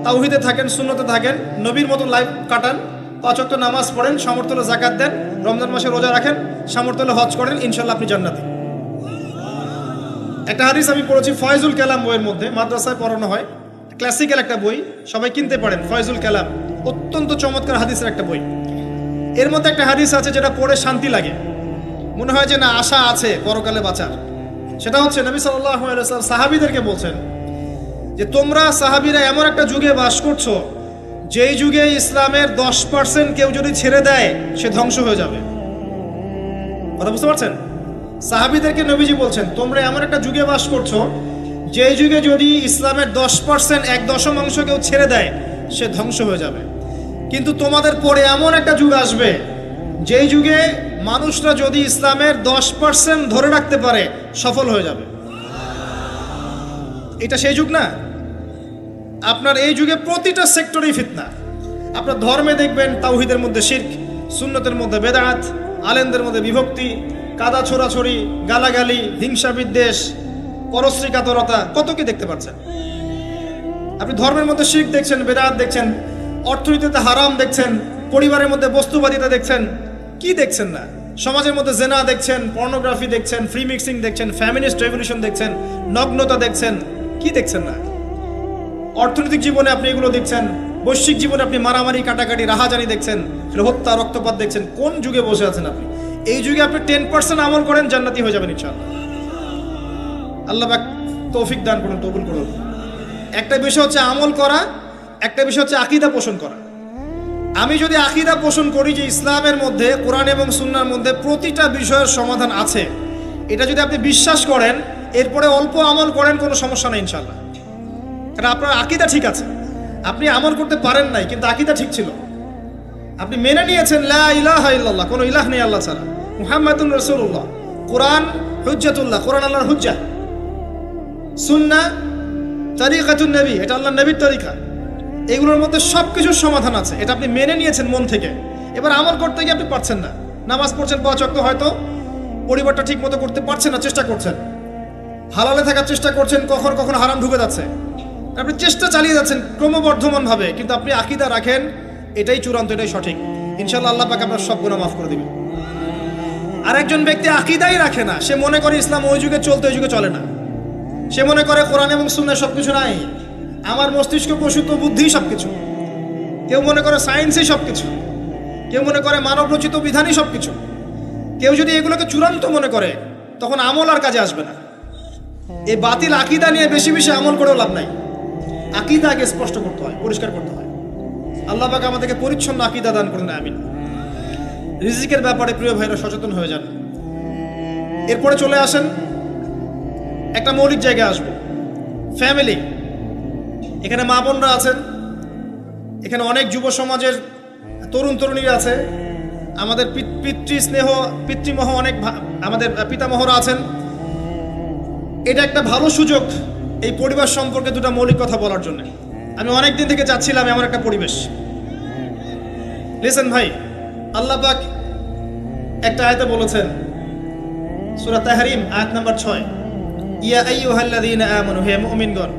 তাওহীদে থাকেন, সুন্নতে থাকেন, নবীর মতো লাইফ কাটান, 5 ওয়াক্ত নামাজ পড়েন, সামর্থ্য হলে যাকাত দেন, রমজান মাসে রোজা রাখেন, সামর্থ্য হলে হজ করেন, ইনশাআল্লাহ আপনি জান্নাতি। একটা হাদিস আমি পড়েছি ফয়জুল কালাম বইয়ের মধ্যে, মাদ্রাসায় পড়ানো হয়, ক্লাসিক্যাল একটা বই, সবাই কিনতে পারেন। ফয়জুল কালাম অত্যন্ত চমৎকার হাদিসের একটা বই। এর মধ্যে একটা হাদিস আছে যেটা পড়ে শান্তি লাগে, মনে হয় যে না আশা আছে পরকালে বাঁচার। সেটা হচ্ছে নবী সাল্লাল্লাহু আলাইহি ওয়াসাল্লাম সাহাবীদেরকে বলছেন যে তোমরা সাহাবীরা এমন একটা যুগে বাস করছো যেই যুগে ইসলামের 10% কেউ যদি ছেড়ে দেয় সে ধ্বংস হয়ে যাবে। কথা বুঝতে পারছেন? সাহাবীদেরকে নবীজি বলছেন তোমরা এমন একটা যুগে বাস করছো যেই যুগে যদি ইসলামের 10% 1/10 কেউ ছেড়ে দেয় সে ধ্বংস হয়ে যাবে। কিন্তু তোমাদের পরে এমন একটা যুগ আসবে যেই যুগে মানুষরা যদি ইসলামের 10% ধরে রাখতে পারে সফল হয়ে যাবে। এটা সেই যুগ না? আপনার এই যুগে প্রতিটা সেক্টরেই ফিতনা। আপনার ধর্মে দেখবেন তাওহীদের মধ্যে শিরক, সুন্নতের মধ্যে বেদাত, আলেমদের মধ্যে বিভক্তি, কাদা ছোড়াছড়ি, গালাগালি, হিংসা বিদ্বেষ, পরশ্রী কাতরতা, কত কি দেখতে পাচ্ছেন। আপনি ধর্মের মধ্যে শিরক দেখছেন, বেদাত দেখছেন, অর্থনীতিতে হারাম দেখছেন, পরিবারের মধ্যে বস্তুবাদিতা দেখছেন, কি দেখছেন না? সমাজের মধ্যে জেনা দেখছেন, পর্নোগ্রাফি দেখছেন, ফ্রি মিক্সিং দেখছেন, ফ্যামিনিস্ট রেভলিউশন দেখছেন, নগ্নতা দেখছেন, কি দেখছেন না? অর্থনৈতিক জীবনে আপনি এগুলো দেখছেন, বৈশ্বিক জীবনে আপনি মারামারি, কাটাকাটি, রাহাজানি দেখছেন, হত্যা, রক্তপাত দেখছেন। কোন যুগে বসে আছেন আপনি? এই যুগে আপনি 10% আমল করেন, জান্নাতি হয়ে যাবেন ইনশাআল্লাহ। আল্লাহ পাক তৌফিক দান করুন, কবুল করুন। একটা বিষয় হচ্ছে আমল করা, একটা বিষয় হচ্ছে আকীদা পোষণ করা। আমি যদি আকীদা পোষণ করি যে ইসলামের মধ্যে, কোরআন এবং সুন্নাহর মধ্যে প্রতিটা বিষয়ের সমাধান আছে, এটা যদি আপনি বিশ্বাস করেন, এরপরে অল্প আমল করেন, কোনো সমস্যা নেই ইনশাআল্লাহ। কারণ আপনার আকীদা ঠিক আছে। আপনি আমল করতে পারেন নাই, কিন্তু আকীদা ঠিক ছিল। আপনি মেনে নিয়েছেন লা ইলাহা ইল্লাল্লাহ, কোনো ইলাহ নেই আল্লাহ ছাড়া, মুহাম্মাদুর রাসূলুল্লাহ, কোরআন হুজ্জাতুল্লাহ, কোরআন আল্লাহর হুজ্জা, সুন্নাহ তরিকাতুন নবী, এটা আল্লাহর নবীর তরিকা। এগুলোর মধ্যে সব কিছুর সমাধান আছে, এটা আপনি মেনে নিয়েছেন মন থেকে। এবার আমল করতে গিয়ে আপনি পারছেন না। নামাজ পড়ছেন 5 ওয়াক্ত, হয়তো পরিবারটা ঠিক মতো করতে পারছেন না, চেষ্টা করছেন, হালালে থাকার চেষ্টা করছেন, কখন কখন হারাম ঢুকে যাচ্ছে, আপনি চেষ্টা চালিয়ে যাচ্ছেন ক্রমবর্ধমানভাবে, কিন্তু আপনি আকীদা রাখেন, এটাই চূড়ান্ত, এটাই সঠিক, ইনশাআল্লাহ আল্লাহ পাক আপনার সব গুনাহ মাফ করে দিবেন। আর একজন ব্যক্তি আকীদাই রাখে না, সে মনে করে ইসলাম ওই যুগে চলতে, ওই যুগে চলে না। সে মনে করে কোরআন এবং সুন্নাহ সবকিছু নাই, আমার মস্তিষ্ক প্রসূত বুদ্ধি সবকিছু। কেউ মনে করে সায়েন্সই সবকিছু, কেউ মনে করে মানব রচিত বিধানই সবকিছু। কেউ যদি এগুলোকে চূড়ান্ত মনে করে, তখন আমল আর কাজে আসবে না। এই বাতিল আকীদা নিয়ে বেশি বেশি আমল করেও লাভ নাই। আকীদা আগে স্পষ্ট করতে হয়, পরিষ্কার করতে হয়। আল্লাহ পাক আমাদেরকে পরিচ্ছন্ন আকীদা দান করুন, আমিন। রিজিকের ব্যাপারে প্রিয় ভাইরা সচেতন হয়ে যান। এরপরে চলে আসেন একটা মৌলিক জায়গায় আসবো, ফ্যামিলি। এখানে মা বোনরা আছেন, এখানে অনেক যুব সমাজের তরুণ তরুণীরা আছে, আমাদের পিতৃমহ অনেক আমাদের পিতামহরা আছেন। এটা একটা ভালো সুযোগ এই পরিবার সম্পর্কে দুটো মৌলিক কথা বলার জন্য। আমি অনেক দিন থেকে চাচ্ছিলাম এমন একটা পরিবেশ। লিসেন ভাই, আল্লাহ পাক একটা আয়াতে বলেছেন, সূরা তাহরিম আয়াত নাম্বার 6, ইয়া আইয়ুহাল্লাযীনা আমানু, হে মুমিনগণ,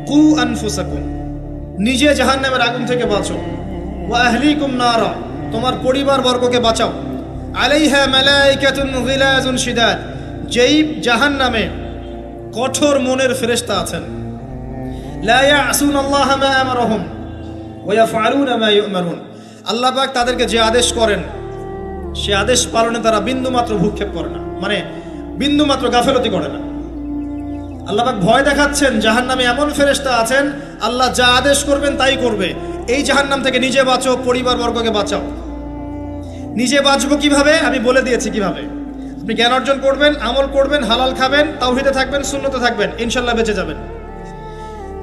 কু আনফুসাকুম, নিজে জাহান্নামের আগুন থেকে বাঁচো, ওয়া আহলিকুম নারা, তোমার পরিবার বর্গকে বাঁচাও, আলাইহা মালাইকাতুন গিলাজুন শিদাদ, যেই জাহান্নামে কঠোর মনের ফেরেশতা আছেন, লা ইয়াসুনাল্লাহা মা আমারহুম ওয়া ইয়াফআলুনা মা ইউমারুন, আল্লাহ পাক তাদেরকে যে আদেশ করেন সে আদেশ পালনে তারা বিন্দুমাত্র ভূক্ষেপ করে না, মানে বিন্দুমাত্র গাফেলতি করে না। আল্লাহ পাক ভয় দেখাচ্ছেন জাহান্নামে এমন ফেরেশতা আছেন, আল্লাহ যা আদেশ করবেন তাই করবে। এই জাহান্নাম থেকে নিজে বাঁচো, পরিবার বর্গকে বাঁচাও। নিজে বাঁচবো কিভাবে? আমি বলে দিয়েছি কিভাবে। আপনি জ্ঞান অর্জন করবেন, আমল করবেন, হালাল খাবেন, তাওহীদে থাকবেন, সুন্নতে থাকবেন, ইনশাআল্লাহ বেঁচে যাবেন।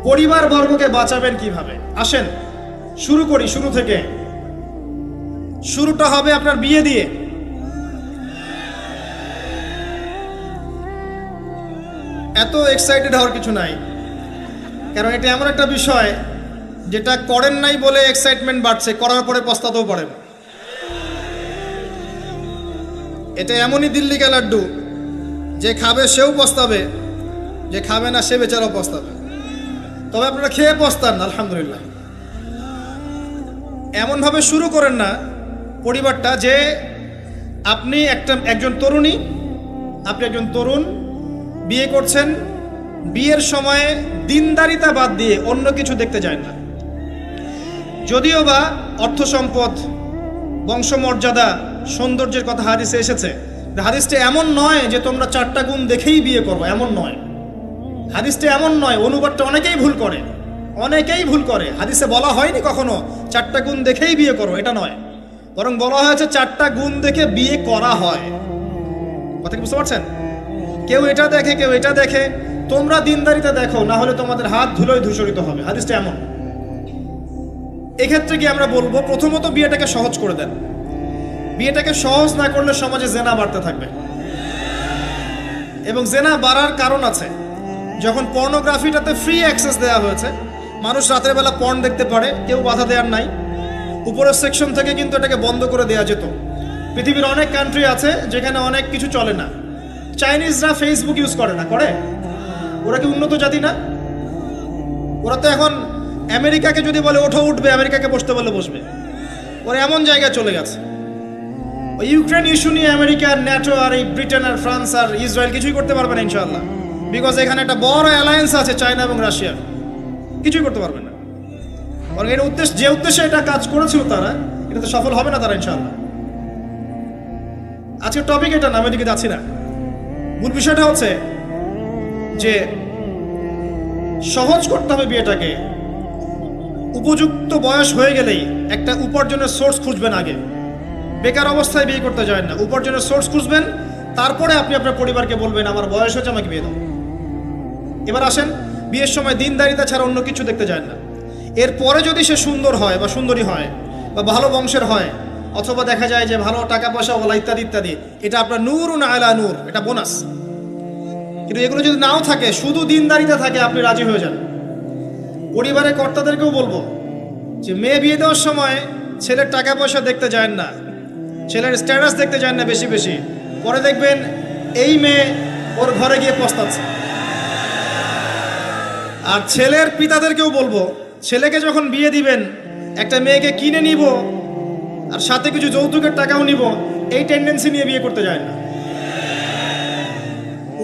পরিবার বর্গকে বাঁচাবেন কিভাবে? আসেন শুরু করি, শুরু থেকে। শুরুটা হবে আপনার বিয়ে দিয়ে। এত এক্সাইটেড হওয়ার কিছু নাই, কারণ এটা এমন একটা বিষয় যেটা করেন নাই বলে এক্সাইটমেন্ট বাড়ছে, করার পরে পস্তাতেও পারেন। এটা এমনই দিল্লি কা লাড্ডু, যে খাবে সেও পস্তাবে, যে খাবে না সে বেচারাও পস্তাবে। তবে আপনারা খেয়ে পস্তান, আলহামদুলিল্লাহ। এমনভাবে শুরু করেন না পরিবারটা যে আপনি একজন তরুণী, আপনি একজন তরুণ, বিয়ে করছেন, বিয়ের সময়ে দিনদারিতা বাদ দিয়ে অন্য কিছু দেখতে যায় না। যদিও বা অর্থ সম্পদ, বংশমর্যাদা, সৌন্দর্যের কথা হাদিসে এসেছে, হাদিসটা এমন নয় যে তোমরা 4টা গুণ দেখেই বিয়ে করবো, এমন নয়। হাদিসটা এমন নয়, অনুবাদটা অনেকেই ভুল করে, অনেকেই ভুল করে। হাদিসে বলা হয়নি কখনো 4টা গুণ দেখেই বিয়ে করো, এটা নয়। বরং বলা হয়েছে 4টা গুণ দেখে বিয়ে করা হয়। কথা কি বুঝতে পারছেন? কেউ এটা দেখে, কেউ এটা দেখে। তোমরা দিনদারিতা দেখো, না হলে তোমাদের হাত ধুলোয় ধূসরিত হবে। হাদিসটা এমন। এক্ষেত্রে কি আমরা বলবো, প্রথমত বিয়েটাকে সহজ করে দেন। বিয়েটাকে সহজ না করলে সমাজে জেনা বাড়তে থাকবে, এবং জেনা বাড়ার কারণ আছে। যখন পর্নোগ্রাফিটাতে ফ্রি অ্যাক্সেস দেওয়া হয়েছে, মানুষ রাতের বেলা পর্ন দেখতে পারে, কেউ বাধা দেওয়ার নাই। উপরের সেকশন থেকে কিন্তু এটাকে বন্ধ করে দেওয়া যেত। পৃথিবীর অনেক কান্ট্রি আছে যেখানে অনেক কিছু চলে না। চাইনিজরা ফেসবুক ইউজ করে না, করে? ওরা কি উন্নত জাতি না? ওরা তো এখন আমেরিকাকে যদি বলে ওঠো উঠবে, আমেরিকাকে বসতে বলে বসবে। ওরা এমন জায়গায় চলে গেছে। ওই ইউক্রেন ইস্যু নিয়ে আমেরিকা আর ন্যাটো আর এই ব্রিটেন আর ফ্রান্স আর ইসরায়েল কিছুই করতে পারবে না ইনশাআল্লাহ। বিকজ এখানে একটা বড় অ্যালায়েন্স আছে চায়না এবং রাশিয়ার, কিছুই করতে পারবে না। কারণ এর উদ্দেশ্য, যে উদ্দেশ্যে এটা কাজ করেছিল তারা, এটা তো সফল হবে না তারা ইনশাআল্লাহ। আজকের টপিক এটা না, আমি এদিকে যাচ্ছি না। মূল বিষয়টা হচ্ছে যে সহজ করতে হবে বিয়েটাকে। উপযুক্ত বয়স হয়ে গেলেই একটা উপার্জনের সোর্স খুঁজবেন আগে। বেকার অবস্থায় বিয়ে করতে যায় না, উপার্জনের সোর্স খুঁজবেন, তারপরে আপনি আপনার পরিবারকে বলবেন আমার বয়স হচ্ছে, আমাকে বিয়ে দাও। এবার আসেন, বিয়ের সময় দিনদারিতা ছাড়া অন্য কিছু দেখতে যায় না। এরপরে যদি সে সুন্দর হয় বা সুন্দরী হয় বা ভালো বংশের হয়, অথবা দেখা যায় যে ভালো টাকা পয়সা ওলা ইত্যাদি ইত্যাদি, এটা আপনার নূরুন আলা নূর, এটা বোনাস। কিন্তু এগুলো যদি নাও থাকে, শুধু দিনদারিতা থাকে, আপনি রাজি হয়ে যান। পরিবারের কর্তাদেরকেও বলবো যে মেয়ে বিয়ে দেওয়ার সময় ছেলের টাকা পয়সা দেখতে যায় না, ছেলের স্ট্যাটাস দেখতে যায় না বেশি বেশি, পরে দেখবেন এই মেয়ে ওর ঘরে গিয়ে পস্তাচ্ছে। আর ছেলের পিতাদেরকেও বলবো, ছেলেকে যখন বিয়ে দিবেন, একটা মেয়েকে কিনে নিব আর সাথে কিছু যৌতুকের টাকাও নিব, এই টেন্ডেন্সি নিয়ে বিয়ে করতে যায় না।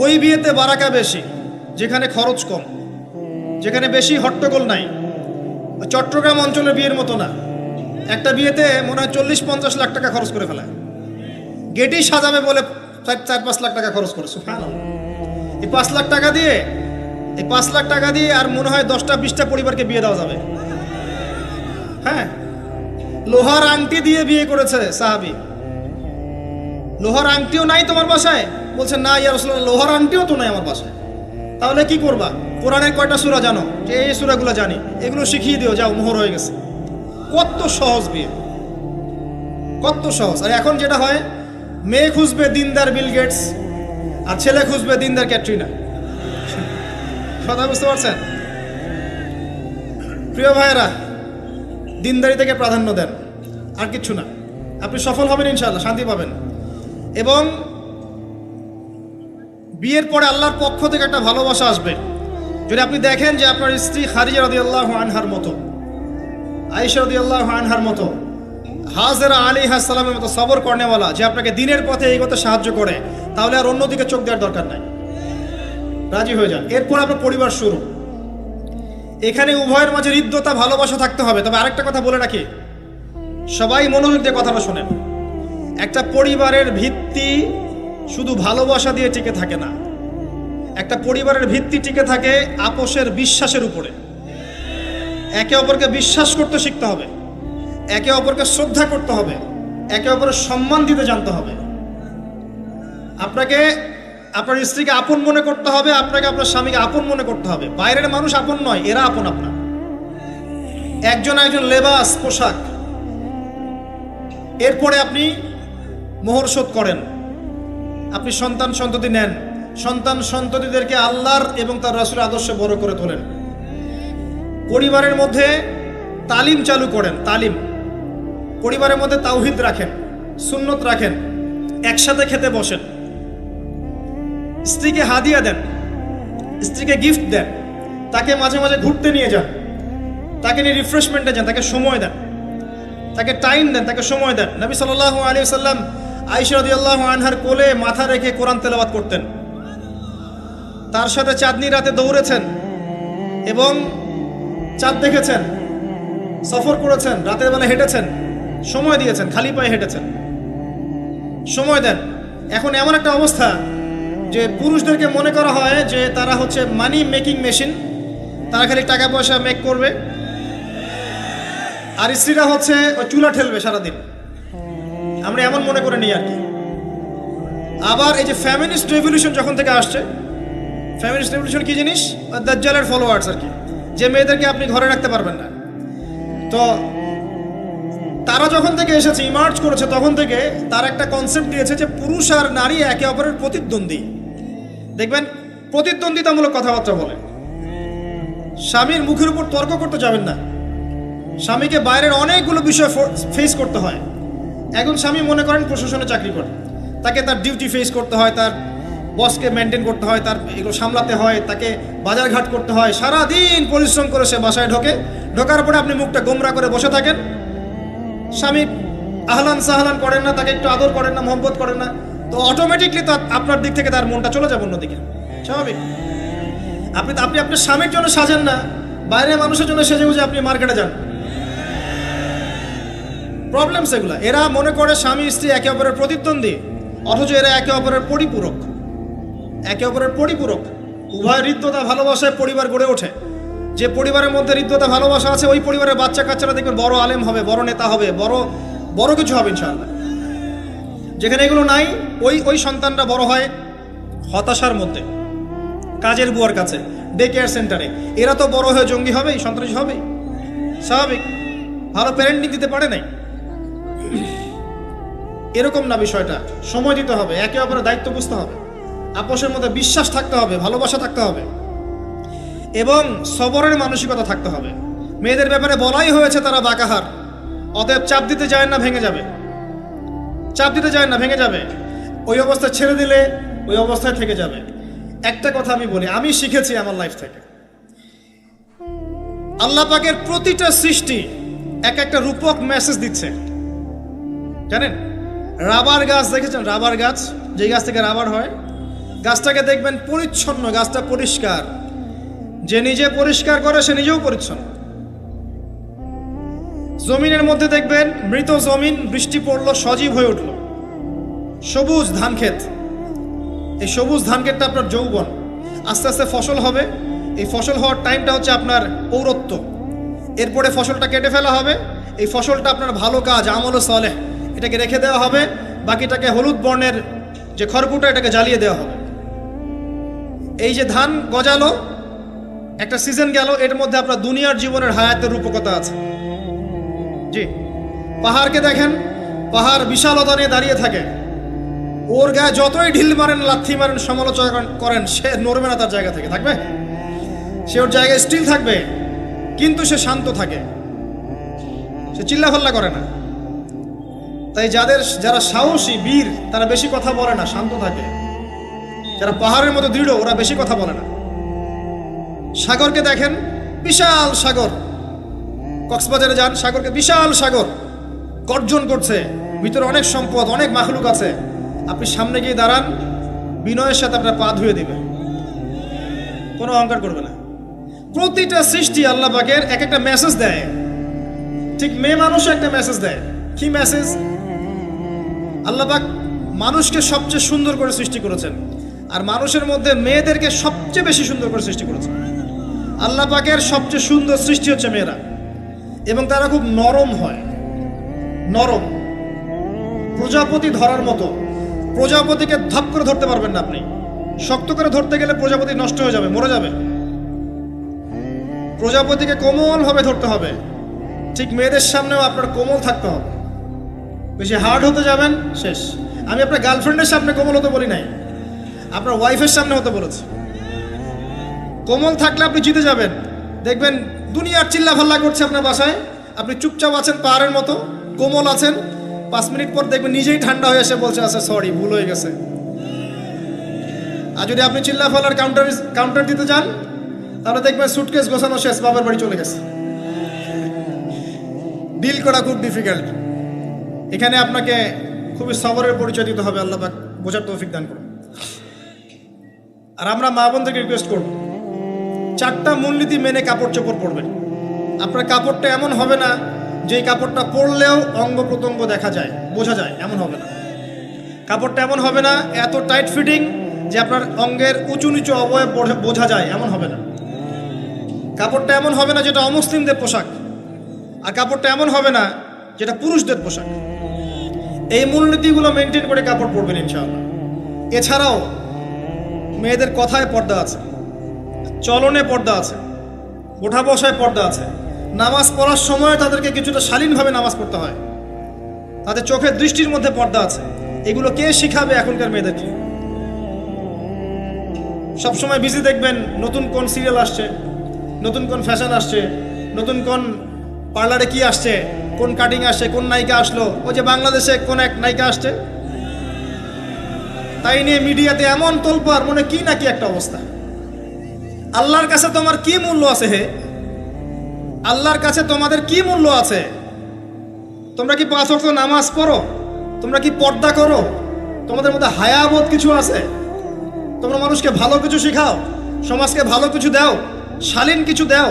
ওই বিয়েতে বারাকা বেশি, যেখানে খরচ কম, যেখানে বেশি হট্টগোল নাই। চট্টগ্রাম অঞ্চলের বিয়ের মতো না, একটা বিয়েতে মনে হয় 40-50 লাখ টাকা খরচ করে ফেলায়, গেটেই সাজাবে বলে 4-5 লাখ টাকা খরচ করে। সুবহানাল্লাহ। এই 5 লাখ টাকা দিয়ে, এই 5 লাখ টাকা দিয়ে আর মনে হয় 10টা-20টা পরিবারকে বিয়ে দেওয়া যাবে। হ্যাঁ, লোহার আংটি দিয়ে বিয়ে করেছে সাহাবী। লোহার আংটিও নাই তোমার বাসায়? বলছে না ইয়া রাসূলুল্লাহ, লোহার আংটিও তো নাই আমার বাসায়। তাহলে কি করবা? কোরআনের কয়টা সূরা জানো? যে এই সূরাগুলো জানি, এগুলো শিখিয়ে দিও, যাও, মোহর হয়ে গেছে। কত সহজ বিয়ে, কত সহজ। আর এখন যেটা হয়, মেয়ে খুঁজবে দিনদার বিল গেটস, আর ছেলে খুঁজবে দিনদার ক্যাটরিনা। কথা বুঝতে পারছেন? প্রিয় ভাইয়েরা, দিনদারিতাকে প্রাধান্য দেন, আর কিচ্ছু না। আপনি সফল হবেন ইনশাআল্লাহ, শান্তি পাবেন। এবং বিয়ের পরে আল্লাহর পক্ষ থেকে একটা ভালোবাসা আসবে। যদি আপনি দেখেন যে আপনার স্ত্রী খাদিজা রাদিয়াল্লাহু আনহার মতো, আয়েশা রাদিয়াল্লাহু আনহার মতো, হাজেরা আলাইহিস সালামের মতো সবর করেনেওয়ালা, যে আপনাকে দিনের পথে এগোতে সাহায্য করে, তাহলে আর অন্যদিকে চোখ দেওয়ার দরকার নাই, রাজি হয়ে যান। এরপর আপনার পরিবার শুরু। এখানে উভয়ের মাঝে হৃদ্যতা, ভালোবাসা থাকতে হবে। তবে আরেকটা কথা বলে রাখি, সবাই মনোযোগ দিয়ে কথাটা শোনেন। একটা পরিবারের ভিত্তি শুধু ভালোবাসা দিয়ে টিকে থাকে না। একটা পরিবারের ভিত্তি টিকে থাকে আপোষের বিশ্বাসের উপরে। একে অপরকে বিশ্বাস করতে শিখতে হবে, একে অপরকে শ্রদ্ধা করতে হবে, একে অপরের সম্মান দিতে জানতে হবে। আপনাকে আপনার স্ত্রীকে আপন মনে করতে হবে, আপনাকে আপনার স্বামীকে আপন মনে করতে হবে। বাইরের মানুষ আপন নয়, এরা আপন আপনার। একজন একজন লেবাস, পোশাক। এরপরে আপনি মোহর শোধ করেন, আপনি সন্তান সন্ততি নেন, সন্তান সন্ততিদেরকে আল্লাহর এবং তার রাসূলের আদর্শে বড় করে তোলেন। পরিবারের মধ্যে তালিম চালু করেন, তালিম। পরিবারের মধ্যে তাওহীদ রাখেন, সুন্নত রাখেন, একসাথে খেতে বসেন। স্ত্রীকে হাদিয়া দেন, স্ত্রীকে গিফট দেন, তাকে মাঝে মাঝে ঘুরতে নিয়ে যান, তাকে নিয়ে রিফ্রেশমেন্টে যান, তাকে সময় দেন, তাকে টাইম দেন, তাকে সময় দেন। নবী সাল্লাল্লাহু আলাইহি ওয়াসাল্লাম আয়েশা রাদিয়াল্লাহু আনহার কোলে মাথা রেখে কোরআন তেলাওয়াত করতেন। তার সাথে চাঁদনি রাতে দৌড়েছেন এবং চাঁদ দেখেছেন, সফর করেছেন, রাতের বেলা হেঁটেছেন, সময় দিয়েছেন, খালি পায়ে হেঁটেছেন। সময় দেন। এখন এমন একটা অবস্থা যে পুরুষদেরকে মনে করা হয় যে তারা হচ্ছে মানি মেকিং মেশিন, তারা খালি টাকা পয়সা মেক করবে, আর স্ত্রীরা হচ্ছে ওই চুলা ঠেলবে সারাদিন। আমরা এমন মনে করে নিই আর কি। আবার এই যে ফ্যামিনিস্ট রেভলিউশন যখন থেকে আসছে, ফ্যামিনিস্ট রেভলিউশন কি জিনিস? দাজ্জালের ফলোয়ার্স আর কি, যে মেয়েদেরকে আপনি ঘরে রাখতে পারবেন না। তো তারা যখন থেকে এসেছে, ইমার্জ করেছে, তখন থেকে তার একটা কনসেপ্ট দিয়েছে যে পুরুষ আর নারী একে অপরের প্রতিদ্বন্দ্বী। দেখবেন প্রতিদ্বন্দ্বিতামূলক কথাবার্তা বলে। স্বামীর মুখের উপর তর্ক করতে যাবেন না। স্বামীকে বাইরের অনেকগুলো বিষয় ফেস করতে হয়। একজন স্বামী মনে করেন প্রশাসনে চাকরি করে, তাকে তার ডিউটি ফেস করতে হয়, তার বসকে মেনটেন করতে হয়, তার এগুলো সামলাতে হয়, তাকে বাজারঘাট করতে হয়। সারাদিন পরিশ্রম করে সে বাসায় ঢোকার পরে আপনি মুখটা গোমরা করে বসে থাকেন। স্বামী আহলান সাহলান করেন না, তাকে একটু আদর করেন না, মহব্বত করেন না, তো অটোমেটিকলি তো আপনার দিক থেকে তার মনটা চলে যাবে অন্যদিকে, স্বাভাবিক। আপনি আপনি আপনার স্বামীর জন্য সাজেন না, বাইরের মানুষের জন্য সেজে গুজে আপনি মার্কেটে যান। প্রবলেম সেগুলা। এরা মনে করে স্বামী স্ত্রী একে অপরের প্রতিদ্বন্দ্বী, অথচ এরা একে অপরের পরিপূরক, একে অপরের পরিপূরক। উভয় হৃদ্যতা ভালোবাসায় পরিবার গড়ে ওঠে। যে পরিবারের মধ্যে হৃদ্যতা ভালোবাসা আছে, ওই পরিবারের বাচ্চা কাচ্চারা দেখবেন বড় আলেম হবে, বড় নেতা হবে, বড় বড় কিছু হবে ইনশাআল্লাহ। যেখানে এগুলো নাই, ওই ওই সন্তানরা বড় হয় হতাশার মধ্যে, কাজের বুয়ার কাছে, ডে কেয়ার সেন্টারে। এরা তো বড় হয়ে জঙ্গি হবেই, সন্ত্রাসী হবেই, স্বাভাবিক। ভালো প্যারেন্টিং দিতে পারে নাই। এরকম না বিষয়টা। সময় দিতে হবে, একে অপরের দায়িত্ব বুঝতে হবে, আপোষের মধ্যে বিশ্বাস থাকতে হবে, ভালোবাসা থাকতে হবে এবং সবরের মানসিকতা থাকতে হবে। মেয়েদের ব্যাপারে বলাই হয়েছে তারা বাঁকাহার, অতএব চাপ দিতে যায় না, ভেঙে যাবে। চাপ দিতে যায় না, ভেঙে যাবে। ওই অবস্থায় ছেড়ে দিলে ওই অবস্থায় থেকে যাবে। একটা কথা আমি বলি, আমি শিখেছি আমার লাইফ থেকে, আল্লাহ পাকের প্রতিটা সৃষ্টি এক একটা রূপক মেসেজ দিচ্ছে। জানেন, রাবার গাছ দেখেছেন? রাবার গাছ, যে গাছ থেকে রাবার হয়, গাছটাকে দেখবেন পরিচ্ছন্ন, গাছটা পরিষ্কার। যে নিজে পরিষ্কার করে সে নিজেও পরিচ্ছন্ন। জমিনের মধ্যে দেখবেন মৃত জমিন, বৃষ্টি পড়লো, সজীব হয়ে উঠলো, সবুজ ধান ক্ষেত। এই সবুজ ধান ক্ষেতটা আপনার যৌবন, আস্তে আস্তে ফসল হবে। এই ফসল হওয়ার টাইমটা হচ্ছে আপনার পৌরত্ব। এরপরে ফসলটা কেটে ফেলা হবে। এই ফসলটা আপনার ভালো কাজ, আমল সালেহ, এটাকে রেখে দেওয়া হবে। বাকিটাকে হলুদ বর্ণের যে খড়কুটা, এটাকে জ্বালিয়ে দেওয়া হবে। এই যে ধান গজালো, একটা সিজন গেল, এর মধ্যে আপনার দুনিয়ার জীবনের হায়াতের রূপকতা আছে। জি, পাহাড়কে দেখেন, পাহাড় বিশালতা নিয়ে দাঁড়িয়ে থাকে। ওর গায়ে যতই ঢিল মারেন, লাথি মারেন, সমালোচনা করেন, সে নড়বে না তার জায়গা থেকে, থাকবে। সে ওর জায়গায় স্টিল থাকবে, কিন্তু সে শান্ত থাকে, সে চিল্লাফাল্লা করে না। তাই যারা সাহসী বীর, তারা বেশি কথা বলে না, শান্ত থাকে। যারা পাহাড়ের মতো দৃঢ়, ওরা বেশি কথা বলে না। সাগরকে দেখেন, বিশাল সাগর। কক্সবাজারে যান, সাগরকে বিশাল সাগর গর্জন করছে, ভিতরে অনেক সম্পদ, অনেক মাখলুক আছে। আপনি সামনে গিয়ে দাঁড়ান, বিনয়ের সাথে আপনার পা ধুয়ে দিবে, কোনো অহংকার করবে না। প্রতিটা সৃষ্টি আল্লাহ পাকের এক একটা মেসেজ দেয়। ঠিক মেয়ে মানুষও একটা মেসেজ দেয়। কি মেসেজ? আল্লাহ পাক মানুষকে সবচেয়ে সুন্দর করে সৃষ্টি করেছেন, আর মানুষের মধ্যে মেয়েদেরকে সবচেয়ে বেশি সুন্দর করে সৃষ্টি করেছেন। আল্লাহ পাকের সবচেয়ে সুন্দর সৃষ্টি হচ্ছে মেয়েরা, এবং তারা খুব নরম হয়, নরম, প্রজাপতি ধরার মতো। প্রজাপতিকে ধাপ করে ধরতে পারবেন না আপনি। শক্ত করে ধরতে গেলে প্রজাপতি নষ্ট হয়ে যাবে, মরে যাবে। প্রজাপতিকে কোমলভাবে ধরতে হবে। ঠিক মেয়েদের সামনেও আপনার কোমল থাকতে হবে। বেশি হার্ড হতে যাবেন, শেষ। আমি আপনার গার্লফ্রেন্ডের সামনে কোমল হতে বলি নাই, আপনার ওয়াইফের সামনে হতে বলেছি। কোমল থাকলে আপনি জিতে যাবেন। দেখবেন দুনিয়ার চিল্লা ফাল্লা করছে আপনার বাসায়, আপনি চুপচাপ আছেন, পাহাড়ের মতো কোমল আছেন। 5 মিনিট পর দেখবেন নিজেই ঠান্ডা হয়ে এসে বলছে, আচ্ছা সরি, ভুল হয়ে গেছে। আর যদি আপনি চিল্লা ফাল্লার কাউন্টার দিতে যান, তাহলে দেখবেন সুটকেস গোছানো শেষ, বাবার বাড়ি চলে গেছে। ডিল করা খুব ডিফিকাল্ট। এখানে আপনাকে খুবই সবরের পরিচয় দিতে হবে। আল্লাহ পাক বোঝার তৌফিক দান করুন। আর আমরা মা বোনদেরকে রিকোয়েস্ট করব, 4টা মূলনীতি মেনে কাপড় চোপড় পরবেন। আপনার কাপড়টা এমন হবে না যেই কাপড়টা পরলেও অঙ্গ প্রত্যঙ্গ দেখা যায়, বোঝা যায়, এমন হবে না। কাপড়টা এমন হবে না এত টাইট ফিটিং যে আপনার অঙ্গের উঁচু নিচু অবয়ব বোঝা যায়, এমন হবে না। কাপড়টা এমন হবে না যেটা অমুসলিমদের পোশাক, আর কাপড়টা এমন হবে না যেটা পুরুষদের পোশাক। এই মূলনীতিগুলো মেনটেন করে কাপড় পরবেন ইনশাআল্লাহ। এছাড়াও মেয়েদের কথায় পর্দা আছে, চলনে পর্দা আছে, ওঠা বসায় পর্দা আছে। নামাজ পড়ার সময় তাদেরকে কিছুটা শালীনভাবে নামাজ পড়তে হয়। তাদের চোখের দৃষ্টির মধ্যে পর্দা আছে। এগুলো কে শিখাবে এখনকার মেয়েদেরকে? সবসময় বিজি দেখবেন, নতুন কোন সিরিয়াল আসছে, নতুন কোন ফ্যাশন আসছে, নতুন কোন পার্লারে কি আসছে, কোন কাটিং আসছে, কোন নায়িকা আসলো। ওই যে বাংলাদেশে কোন এক নায়িকা আসছে, তাই নিয়ে মিডিয়াতে এমন তোলপাড়, মনে কি নাকি একটা অবস্থা। আল্লাহর কাছে তোমার কি মূল্য আছে? হে, আল্লাহর কাছে তোমাদের কি মূল্য আছে? তোমরা কি 5 ওয়াক্ত নামাজ পড়ো? তোমরা কি পর্দা করো? তোমাদের মধ্যে হায়াবোধ কিছু আছে? তোমরা মানুষকে ভালো কিছু শেখাও? সমাজকে ভালো কিছু দাও, শালীন কিছু দাও।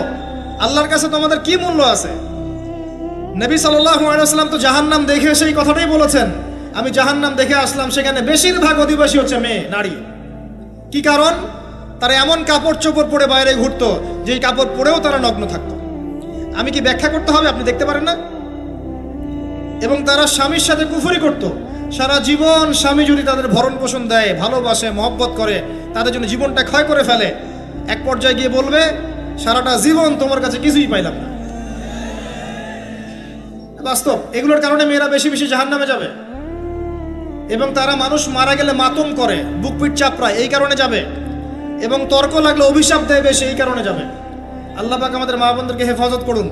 আল্লাহর কাছে তোমাদের কি মূল্য আছে? নবী সাল্লাল্লাহু আলাইহি ওয়াসাল্লাম তো জাহান্নাম দেখে সেই কথাটাই বলেছেন, আমি জাহান্নাম দেখে আসলাম, সেখানে বেশিরভাগ অধিবাসী হচ্ছে মেয়ে, নারী। কি কারণ? তারা এমন কাপড় চোপড় পরে বাইরে ঘুরতো, যেই কাপড় পরেও তারা নগ্ন থাকতো। আমি কি ব্যাখ্যা করতে হবে? আপনি দেখতে পারেন না? এবং তারা স্বামীর সাথে কুফরি করত। সারা জীবন স্বামী যদি তাদের ভরণ পোষণ দেয়, ভালোবাসে, মহব্বত করে, তাদের জন্য জীবনটা ক্ষয় করে ফেলে, এক পর্যায়ে গিয়ে বলবে সারাটা জীবন তোমার কাছে কিছুই পাইলাম না। বাস্তব। এগুলোর কারণে মেয়েরা বেশি বেশি জাহান্নামে যাবে। এবং তারা মানুষ মারা গেলে মাতম করে, বুক পিঠ চাপড়ায়, এই কারণে যাবে। এবং তর্ক লাগলে অভিশাপ দেয় বেশি, এই কারণে যাবে। আল্লাহ পাক আমাদের মা বোনদেরকে হেফাজত করুন।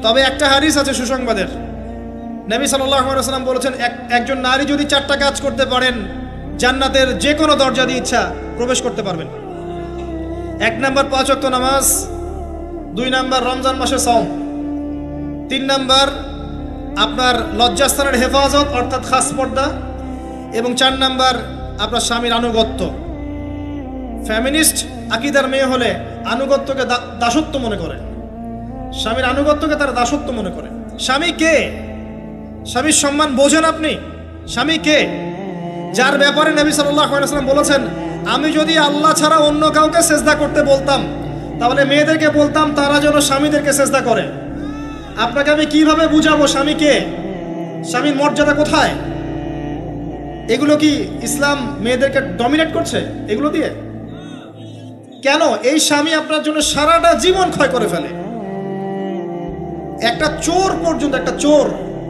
তবে একটা হাদিস আছে সুসংবাদের। নবী সাল্লাল্লাহু আলাইহি ওয়াসাল্লাম বলেছেন, একজন নারী যদি 4টা কাজ করতে পারেন, জান্নাতের যে কোনো দরজা দিয়ে ইচ্ছা প্রবেশ করতে পারবেন। 1 নাম্বার 5 ওয়াক্ত নামাজ, 2 নাম্বার রমজান মাসে সওম, 3 নাম্বার আপনার লজ্জাস্থানের হেফাজত অর্থাৎ খাস পর্দা, এবং 4 নাম্বার আপনার স্বামীর আনুগত্য। ফ্যামিনিস্ট আকীদার মেয়ে হলে আনুগত্যকে দাসত্ব মনে করে, স্বামীর আনুগত্যকে তারা দাসত্ব মনে করে। স্বামী কে? স্বামীর সম্মান বোঝেন আপনি? স্বামী কে? যার ব্যাপারে নবী সাল্লাল্লাহু আলাইহি ওয়াসাল্লাম বলেছেন, আমি যদি আল্লাহ ছাড়া অন্য কাউকে সেজদা করতে বলতাম, তাহলে মেয়েদেরকে বলতাম তারা যেন স্বামীদেরকে সেজদা করে। আপনাকে আমি কিভাবে বুঝাবো স্বামী কে, স্বামীর মর্যাদা কোথায়? এগুলো কি ইসলাম মেয়েদেরকে ডমিনেট করছে এগুলো দিয়ে? কেন? এই স্বামী আপনার জন্য সারাটা জীবন ক্ষয় করে ফেলে। একটা চোর পর্যন্ত, একটা চোর,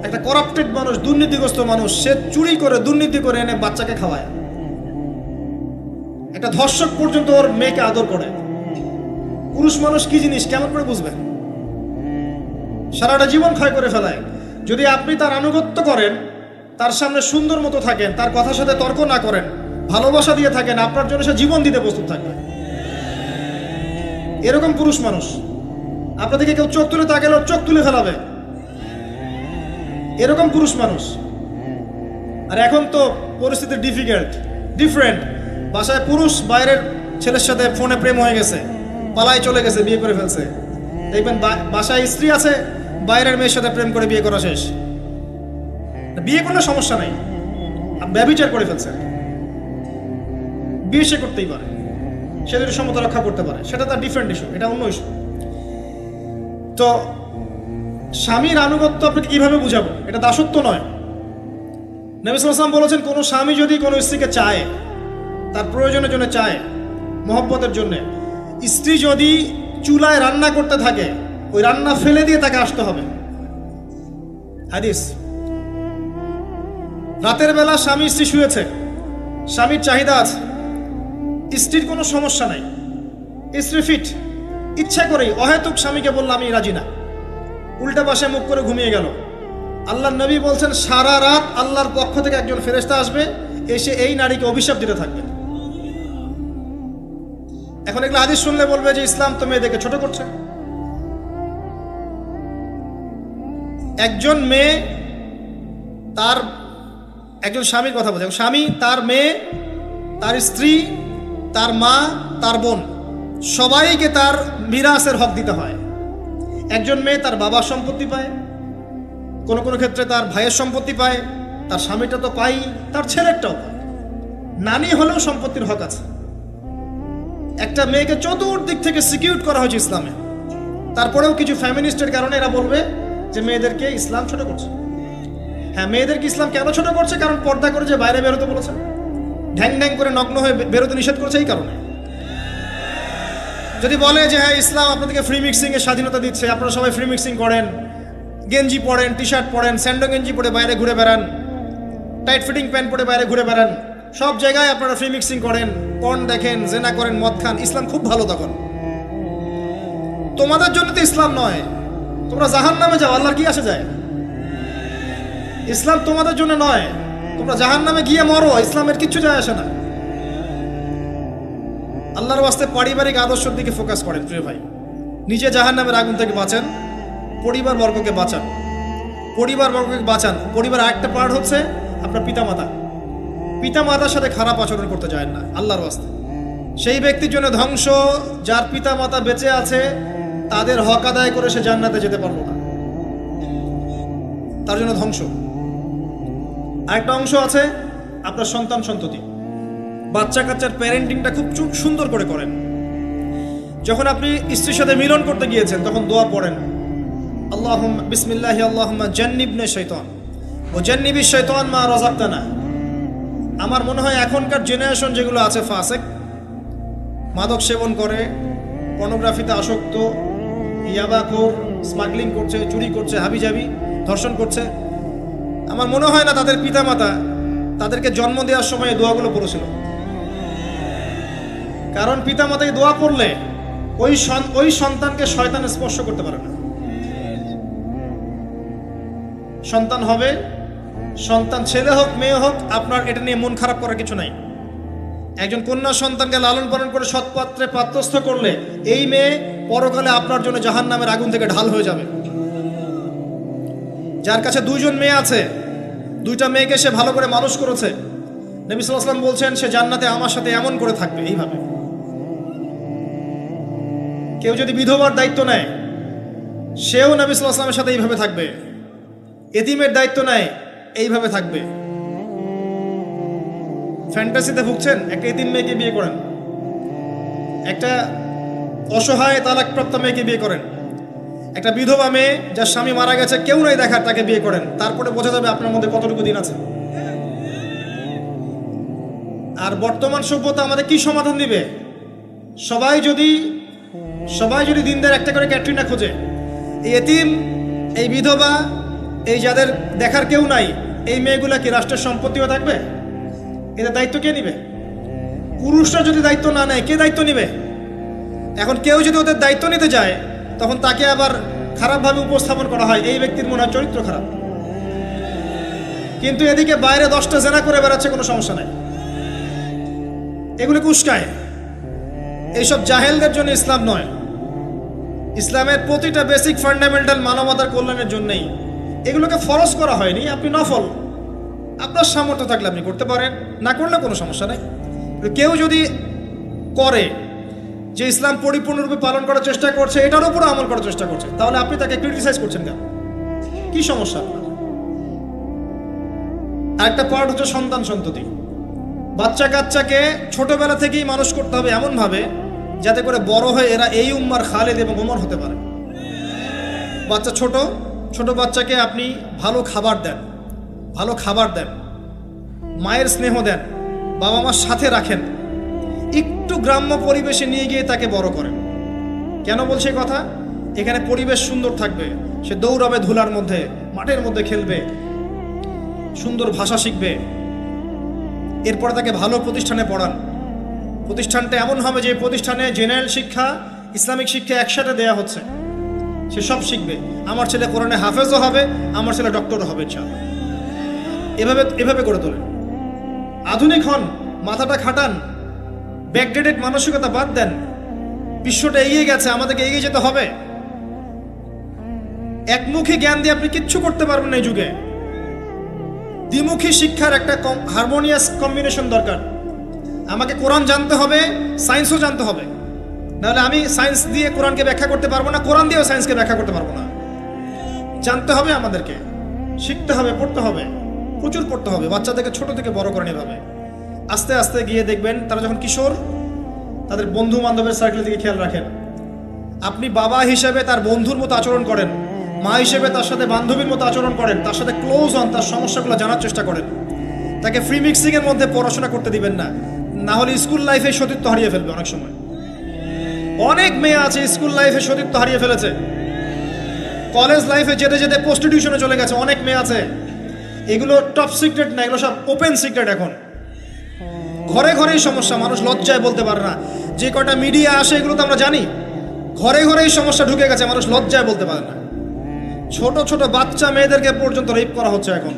একটা করাপ্টেড মানুষ, দুর্নীতিগ্রস্ত মানুষ, সে চুরি করে, দুর্নীতি করে এনে বাচ্চাকে খাওয়ায়। একটা ধর্ষক পর্যন্ত ওর মেয়েকে আদর করে। পুরুষ মানুষ কি জিনিস কেমন করে বুঝবেন? সারাটা জীবন ক্ষয় করে ফেলায়। যদি আপনি তার আনুগত্য করেন, তার সামনে সুন্দর মতো থাকেন, তার কথার সাথে তর্ক না করেন, ভালোবাসা দিয়ে থাকেন, আপনার জন্য সে জীবন দিতে প্রস্তুত থাকবে। এরকম পুরুষ মানুষ। আপনাদেরকে কেউ চোখ তুলে তাকালে চোখ তুলে ফেলাবে, এরকম পুরুষ মানুষ। আর এখন তো পরিস্থিতি ডিফারেন্ট। বাসায় পুরুষ বাইরের ছেলের সাথে ফোনে প্রেম হয়ে গেছে, পালায় চলে গেছে, বিয়ে করে ফেলছে। দেখবেন বাসায় স্ত্রী আছে, বাইরের মেয়ের সাথে প্রেম করে বিয়ে করা শেষ। বিয়ে করলে সমস্যা নাই, ব্যভিচার করে ফেলছে। বিয়ে সে করতেই পারে, সে যদি সমতা রক্ষা করতে পারে, সেটা তার ডিফারেন্ট ইস্যু, এটা অন্য ইস্যু। তো স্বামীর আনুগত্য আপনাকে কিভাবে বুঝাবো? এটা দাসত্ব নয়। নবী সাল্লাল্লাহু আলাইহি ওয়াসাল্লাম বলেছেন, কোনো স্বামী যদি কোনো স্ত্রীকে চায়, তার প্রয়োজনের জন্য চায়, মহব্বতের জন্য, স্ত্রী যদি চুলায় রান্না করতে থাকে, ওই রান্না ফেলে দিয়ে তাকে আসতে হবে। হাদিস। রাতের বেলা স্বামী স্ত্রী শুয়েছে, স্বামীর চাহিদা আছে, স্ত্রীর কোনো সমস্যা নাই, স্ত্রী ফিট, ইচ্ছা করেই অহেতুক স্বামীকে বলল আমি রাজি না, উল্টা পাশে মুখ করে ঘুমিয়ে গেল। আল্লাহর নবী বলছেন, সারা রাত আল্লাহর পক্ষ থেকে একজন ফেরেশতা আসবে, এসে এই নারীকে অভিশাপ দিতে থাকবে। এখন এগুলো হাদিস শুনলে বলবে যে ইসলাম তো মেয়েদেরকে ছোট করছে। একজন মেয়ে তার, একজন স্বামীর কথা বলছে, স্বামী তার মেয়ে, তার স্ত্রী, তার মা, তার বোন, সবাইকে তার মিরাসের হক দিতে হয়। একজন মেয়ে তার বাবার সম্পত্তি পায়, কোনো কোনো ক্ষেত্রে তার ভাইয়ের সম্পত্তি পায়, তার স্বামীটা তো পাই, তার ছেলেরটাও পায়, নানি হলেও সম্পত্তির হক আছে। একটা মেয়েকে চতুর্দিক থেকে সিকিউর করা হয়েছে ইসলামে। তারপরেও কিছু ফ্যামিনিস্টের কারণে এরা বলবে যে মেয়েদেরকে ইসলাম ছোট করছে। হ্যাঁ, মেয়েদেরকে ইসলাম কেন ছোট করছে? কারণ পর্দা করে যে বাইরে বেরোতে বলেছে, ঢ্যাং ঢ্যাং করে নগ্ন হয়ে বেরোতে নিষেধ করেছে, এই কারণে। যদি বলে যে হ্যাঁ ইসলাম আপনাদেরকে ফ্রি মিক্সিং এর স্বাধীনতা দিচ্ছে, আপনারা সবাই ফ্রি মিক্সিং করেন, গেঞ্জি পরেন, টি শার্ট পরেন, স্যান্ডো গেঞ্জি পরে বাইরে ঘুরে বেড়ান, টাইট ফিটিং প্যান্ট পরে বাইরে ঘুরে বেড়ান, সব জায়গায় আপনারা ফ্রি মিক্সিং করেন, পর্ন দেখেন, জেনা করেন, মদ খান, ইসলাম খুব ভালো। তখন তোমাদের জন্য তো ইসলাম নয়, তোমরা জাহান্নামে যাও, আল্লাহর কি আসে যায়? ইসলাম তোমাদের জন্য নয়, তোমরা জাহান্নামে গিয়ে মরো, ইসলামের কিচ্ছু যায় আসে না। আল্লাহর ওয়াস্তে পারিবারিক আদর্শের দিকে ফোকাস করেন প্রিয় ভাই। নিজে জাহান্নামের আগুন থেকে বাঁচান, পরিবার বর্গকে বাঁচান, পরিবার আরেকটা পার্ট হচ্ছে আপনার পিতামাতা। পিতামাতার সাথে খারাপ আচরণ করতে যায় না আল্লাহর ওয়াস্তে। সেই ব্যক্তির জন্য ধ্বংস যার পিতা মাতা বেঁচে আছে, তাদের হক আদায় করে সে জান্নাতে যেতে পারলো না, তার জন্য ধ্বংস। আরেকটা অংশ আছে আপনার সন্তান সন্ততি। বাচ্চা কাচ্চার প্যারেন্টিংটা খুব সুন্দর করে করেন। যখন আপনি স্ত্রীর সাথে মিলন করতে গিয়েছেন তখন দোয়া পড়েন, আল্লাহুম্মা বিসমিল্লাহি আল্লাহুম্মা জান্নিবনা শাইতান ও জান্নিবিশ শাইতান মা রাযাকতানা। আমার মনে হয় এখনকার জেনারেশন যেগুলো আছে ফাসেক, মাদক সেবন করে, পর্নোগ্রাফিতে আসক্ত, ইয়াবাখোর, স্মাগলিং করছে, চুরি করছে, হাবিজাবি, ধর্ষণ করছে, আমার মনে হয় না তাদের পিতামাতা তাদেরকে জন্ম দেওয়ার সময় এই দোয়াগুলো পড়েছিল। কারণ পিতামাতা এই দোয়া পড়লে ওই সন্তানকে শয়তান স্পর্শ করতে পারে না। সন্তান হবে, সন্তান ছেলে হোক মেয়ে হোক, আপনার এটা নিয়ে মন খারাপ করার কিছু নাই। একজন কন্যা সন্তানকে লালন পালন করে সৎপাত্রে পাত্রস্থ করলে এই মেয়ে পরকালে আপনার জন্য জাহান্নামের আগুন থেকে ঢাল হয়ে যাবে। যার কাছে দুইজন মেয়ে আছে, দুইটা মেয়েকে সে ভালো করে মানুষ করেছে, নবী সাল্লাল্লাহু আলাইহি ওয়াসাল্লাম বলছেন সে জান্নাতে আমার সাথে এমন করে থাকবে, এইভাবে। কেউ যদি বিধবার দায়িত্ব নেয়, সেও নবী সাল্লাল্লাহু আলাইহি ওয়াসাল্লামের সাথে এইভাবে থাকবে। এতিমের দায়িত্ব নেয়, এইভাবে থাকবে। ফ্যান্টাসিতে ভুগছেন, একটা এতিম মেয়েকে বিয়ে করেন, একটা অসহায় তালাকপ্রাপ্ত মেয়েকে বিয়ে করেন, একটা বিধবা মেয়ে যার স্বামী মারা গেছে, কেউ নাই দেখার, তাকে বিয়ে করেন, তারপরে বোঝা যাবে আপনার মধ্যে কতটুকু দিন আছে। আর বর্তমান সভ্যতা আমাদের কি সমাধান দিবে? সবাই যদি দিনদের একটা করে ক্যাটরিনা খোঁজে, এই এতিম, এই বিধবা, এই যাদের দেখার কেউ নাই, এই মেয়েগুলা কি রাষ্ট্রের সম্পত্তি হয়ে থাকবে? এদের দায়িত্ব কে নিবে? পুরুষরা যদি দায়িত্ব না নেয়, কে দায়িত্ব নিবে? এখন কেউ যদি ওদের দায়িত্ব নিতে যায়, তখন তাকে আবার খারাপভাবে উপস্থাপন করা হয়, এই ব্যক্তির মনে হয় চরিত্র খারাপ। কিন্তু এদিকে বাইরে 10টা জেনা করে বেড়াচ্ছে, কোনো সমস্যা নাই, এগুলো উস্কায়। এইসব জাহেলদের জন্য ইসলাম নয়। ইসলামের প্রতিটা বেসিক ফান্ডামেন্টাল মানবতার কল্যাণের জন্যই। এগুলোকে ফরজ করা হয়নি, আপনি নফল, আপনার সামর্থ্য থাকলে আপনি করতে পারেন, না করলে কোনো সমস্যা নেই। কেউ যদি করে যে ইসলাম পরিপূর্ণরূপে পালন করার চেষ্টা করছে, এটার উপরে আমল করার চেষ্টা করছে, তাহলে আপনি তাকে ক্রিটিসাইজ করছেন কেন? কি সমস্যা আপনার? আরেকটা পার্ট হচ্ছে সন্তান সন্ততি। বাচ্চা কাচ্চাকে ছোটবেলা থেকেই মানুষ করতে হবে এমনভাবে যাতে করে বড় হয়ে এরা এই উম্মার খালেদ এবং ওমর হতে পারে। বাচ্চা ছোট বাচ্চাকে আপনি ভালো খাবার দেন, মায়ের স্নেহ দেন, বাবা মার সাথে রাখেন, একটু গ্রাম্য পরিবেশে নিয়ে গিয়ে তাকে বড় করেন। কেন বলছে কথা? এখানে পরিবেশ সুন্দর থাকবে, সে দৌড়াবে ধুলার মধ্যে, মাঠের মধ্যে খেলবে, সুন্দর ভাষা শিখবে। এরপরে তাকে ভালো প্রতিষ্ঠানে পড়ান। প্রতিষ্ঠানটা এমন হবে যে প্রতিষ্ঠানে জেনারেল শিক্ষা, ইসলামিক শিক্ষা একসাথে দেয়া হচ্ছে, সে সব শিখবে। আমার ছেলে কোরআনে হাফেজও হবে, আমার ছেলে ডক্টরও হবে, ইনশাআল্লাহ। এভাবে করে তোলেন। আধুনিক হন, মাথাটা খাটান, ব্যাকডেটেড মানসিকতা বাদ দেন। বিশ্বটা এগিয়ে গেছে, আমাদেরকে এগিয়ে যেতে হবে। একমুখী জ্ঞান দিয়ে আপনি কিচ্ছু করতে পারবেন না এই যুগে। দ্বিমুখী শিক্ষার একটা হারমোনিয়াস কম্বিনেশন দরকার। আমাকে কোরআন জানতে হবে, সায়েন্সও জানতে হবে, নাহলে আমি সায়েন্স দিয়ে কোরআনকে ব্যাখ্যা করতে পারবো না, কোরআন দিয়েও সায়েন্সকে ব্যাখ্যা করতে পারবো না। জানতে হবে, আমাদেরকে শিখতে হবে, পড়তে হবে, প্রচুর পড়তে হবে। বাচ্চাদেরকে ছোট থেকে বড় করেন এভাবে। আস্তে আস্তে গিয়ে দেখবেন তারা যখন কিশোর, তাদের বন্ধু বান্ধবের সার্কেলের দিকে খেয়াল রাখেন। আপনি বাবা হিসেবে তার বন্ধুর মতো আচরণ করেন, মা হিসেবে তার সাথে বান্ধবীর মতো আচরণ করেন, তার সাথে ক্লোজ হন, তার সমস্যাগুলো জানার চেষ্টা করেন। তাকে ফ্রি মিক্সিংয়ের মধ্যে পড়াশোনা করতে দিবেন না, না হলে স্কুল লাইফে সতীত্ব হারিয়ে ফেলবে। অনেক সময় অনেক মেয়ে আছে স্কুল লাইফে সতীত্ব হারিয়ে ফেলেছে, কলেজ লাইফে যেতে যেতে প্রস্টিটিউশনে চলে গেছে, অনেক মেয়ে আছে। এগুলো টপ সিক্রেট না, এগুলো সব ওপেন সিক্রেট। এখন ঘরে ঘরেই সমস্যা, মানুষ লজ্জায় বলতে পারে না। যে কটা মিডিয়া আসে এগুলো তো আমরা জানি, ঘরে ঘরেই সমস্যা ঢুকে গেছে, মানুষ লজ্জায় বলতে পারে না। ছোট ছোট বাচ্চা মেয়েদেরকে পর্যন্ত রেপ করা হচ্ছে এখন।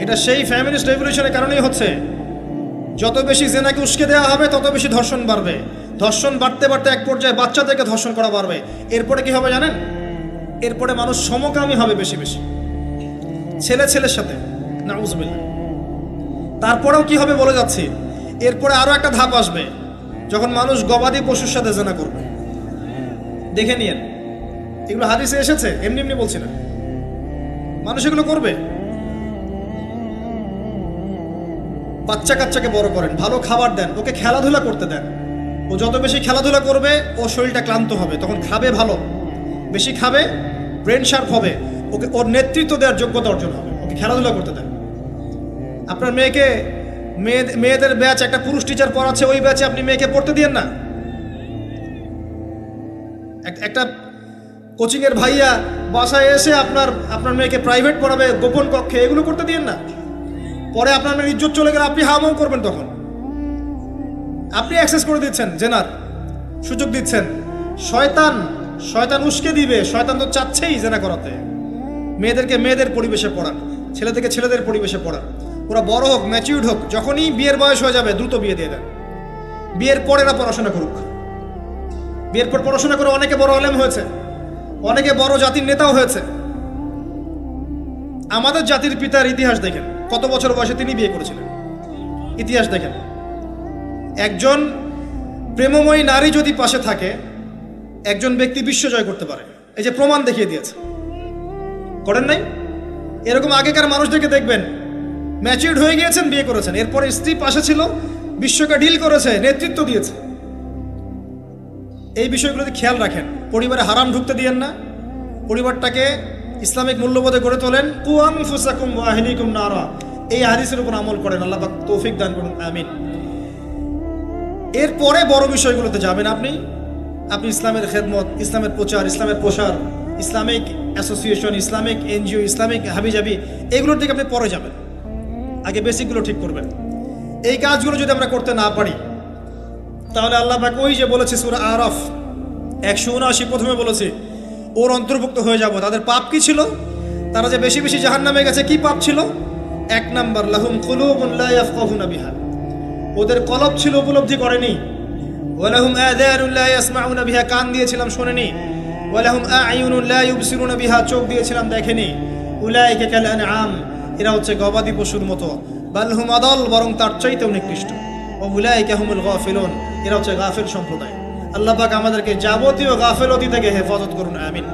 এটা সেই ফ্যামিলিস্ট রেভলিউশনের কারণেই হচ্ছে। যত বেশি জেনাকে উস্কে দেওয়া হবে, তত বেশি ধর্ষণ বাড়বে। ধর্ষণ বাড়তে বাড়তে এক পর্যায়ে বাচ্চাদেরকে ধর্ষণ করা বাড়বে। এরপরে কি হবে জানেন? এরপরে মানুষ সমকামী হবে বেশি বেশি, ছেলের সাথে, নাউজুবিল্লাহ। তারপরেও কি হবে বলে যাচ্ছি, এরপরে আরো একটা ধাপ আসবে, যখন মানুষ গবাদি পশুর সাথে জেনা করবে। দেখে নিয়েন, এগুলো হাদিসে এসেছে, এমনি এমনি বলছি না, মানুষ এগুলো করবে। বাচ্চা কাচ্চাকে বড় করেন, ভালো খাবার দেন, ওকে খেলাধুলা করতে দেন। ও যত বেশি খেলাধুলা করবে ও শরীরটা ক্লান্ত হবে, তখন খাবে ভালো, বেশি খাবে, ব্রেন শার্প হবে, ওকে ওর নেতৃত্ব দেওয়ার যোগ্যতা অর্জন হবে। ওকে খেলাধুলা করতে দেন। আপনার মেয়েকে মেয়েদের ব্যাচ একটা পুরুষ টিচার পড়াচ্ছে, ওই ব্যাচে আপনি মেয়েকে পড়তে দিয়েন না। একটা কোচিংয়ের ভাইয়া বাসায় এসে আপনার মেয়েকে প্রাইভেট পড়াবে গোপন কক্ষে, এগুলো করতে দিয়েন না। পরে আপনার মেয়ের ইজ্জত চলে গেলে আপনি হামাও করবেন, তখন আপনি অ্যাক্সেস করে দিচ্ছেন, জেনার সুযোগ দিচ্ছেন। শয়তান উস্কে দিবে, শয়তান তো চাচ্ছেই জেনা করাতে। মেয়েদেরকে মেয়েদের পরিবেশে পড়ান, ছেলেদেরকে ছেলেদের পরিবেশে পড়ান। ওরা বড় হোক, ম্যাচিউরড হোক, যখনই বিয়ের বয়স হয়ে যাবে দ্রুত বিয়ে দিয়ে দেন। বিয়ের পরে এরা পড়াশোনা করুক। বিয়ের পর পড়াশোনা করে অনেকে বড় আলেম হয়েছে, অনেকে বড় জাতির নেতাও হয়েছে। আমাদের জাতির পিতার ইতিহাস দেখেন, কত বছর বয়সে তিনি বিয়ে করেছিলেন, ইতিহাস দেখেন। একজন প্রেমময়ী নারী যদি পাশে থাকে, একজন ব্যক্তি বিশ্ব জয় করতে পারে। এই যে প্রমাণ দেখিয়ে দিয়েছে, করেন নাই? এরকম আগেকার মানুষদেরকে দেখবেন, ম্যাচিউরড হয়ে গিয়েছেন, বিয়ে করেছেন, এরপরে স্ত্রী পাশে ছিল, বিশ্বকে ডিল করেছে, নেতৃত্ব দিয়েছে। এই বিষয়গুলোতে খেয়াল রাখেন। পরিবারে হারাম ঢুকতে দিয়েন না। পরিবারটাকে ইসলামিক মূল্যবোধে গড়ে তোলেন। কু আনফুসাকুম ওয়া আহলিকুম নারা, এই হাদিসের উপর আমল করেন। আল্লাহ পাক তৌফিক দান করুন, আমিন। এরপরে বড় বিষয়গুলোতে যাবেন আপনি ইসলামের খেদমত, ইসলামের প্রচার, ইসলামের প্রসার, Islamic association, Islamic NGO, Islamic হাবিজাবি, এগুলোর দিকে আপনি পরে যাবেন। আগে বেসিকগুলো ঠিক করবেন। এই কাজগুলো যদি আমরা করতে না পারি, তাহলে আল্লাহ পাক ওই যে বলেছে সূরা আরাফ 179 প্রথমে বলেছে, ওর অন্তর্ভুক্ত হয়ে যাব। তাদের পাপ কি ছিল? তারা যে বেশি বেশি জাহান্নামে গেছে, কি পাপ ছিল? 1 নাম্বার, লাহুম কুলুবুন লা ইয়াফকাহুনা বিহা, ওদের কলব ছিল, উপলব্ধি করেনি। ওয়ালাহুম আযানুন লা ইয়াসমাউনা বিহা, কান দিয়েছিলাম শোনেনি। ওয়ালাহুম আ'য়ুনুন লা ইউবসিরুনা বিহা, চোখ দিয়েছিলাম দেখেনি। উলাইকা কাল আনআম, এরা হচ্ছে গবাদি পশুর মতো। বাল হুম আদাল, বরং তার চাইতেও নিকৃষ্ট। ওয়া উলাইকা হুমুল গাফিলুন, এরা হচ্ছে গাফিল সম্প্রদায়। আল্লাহ পাক আমাদেরকে যাবতীয় গাফিলতি থেকে হেফাজত করুন, আমিন।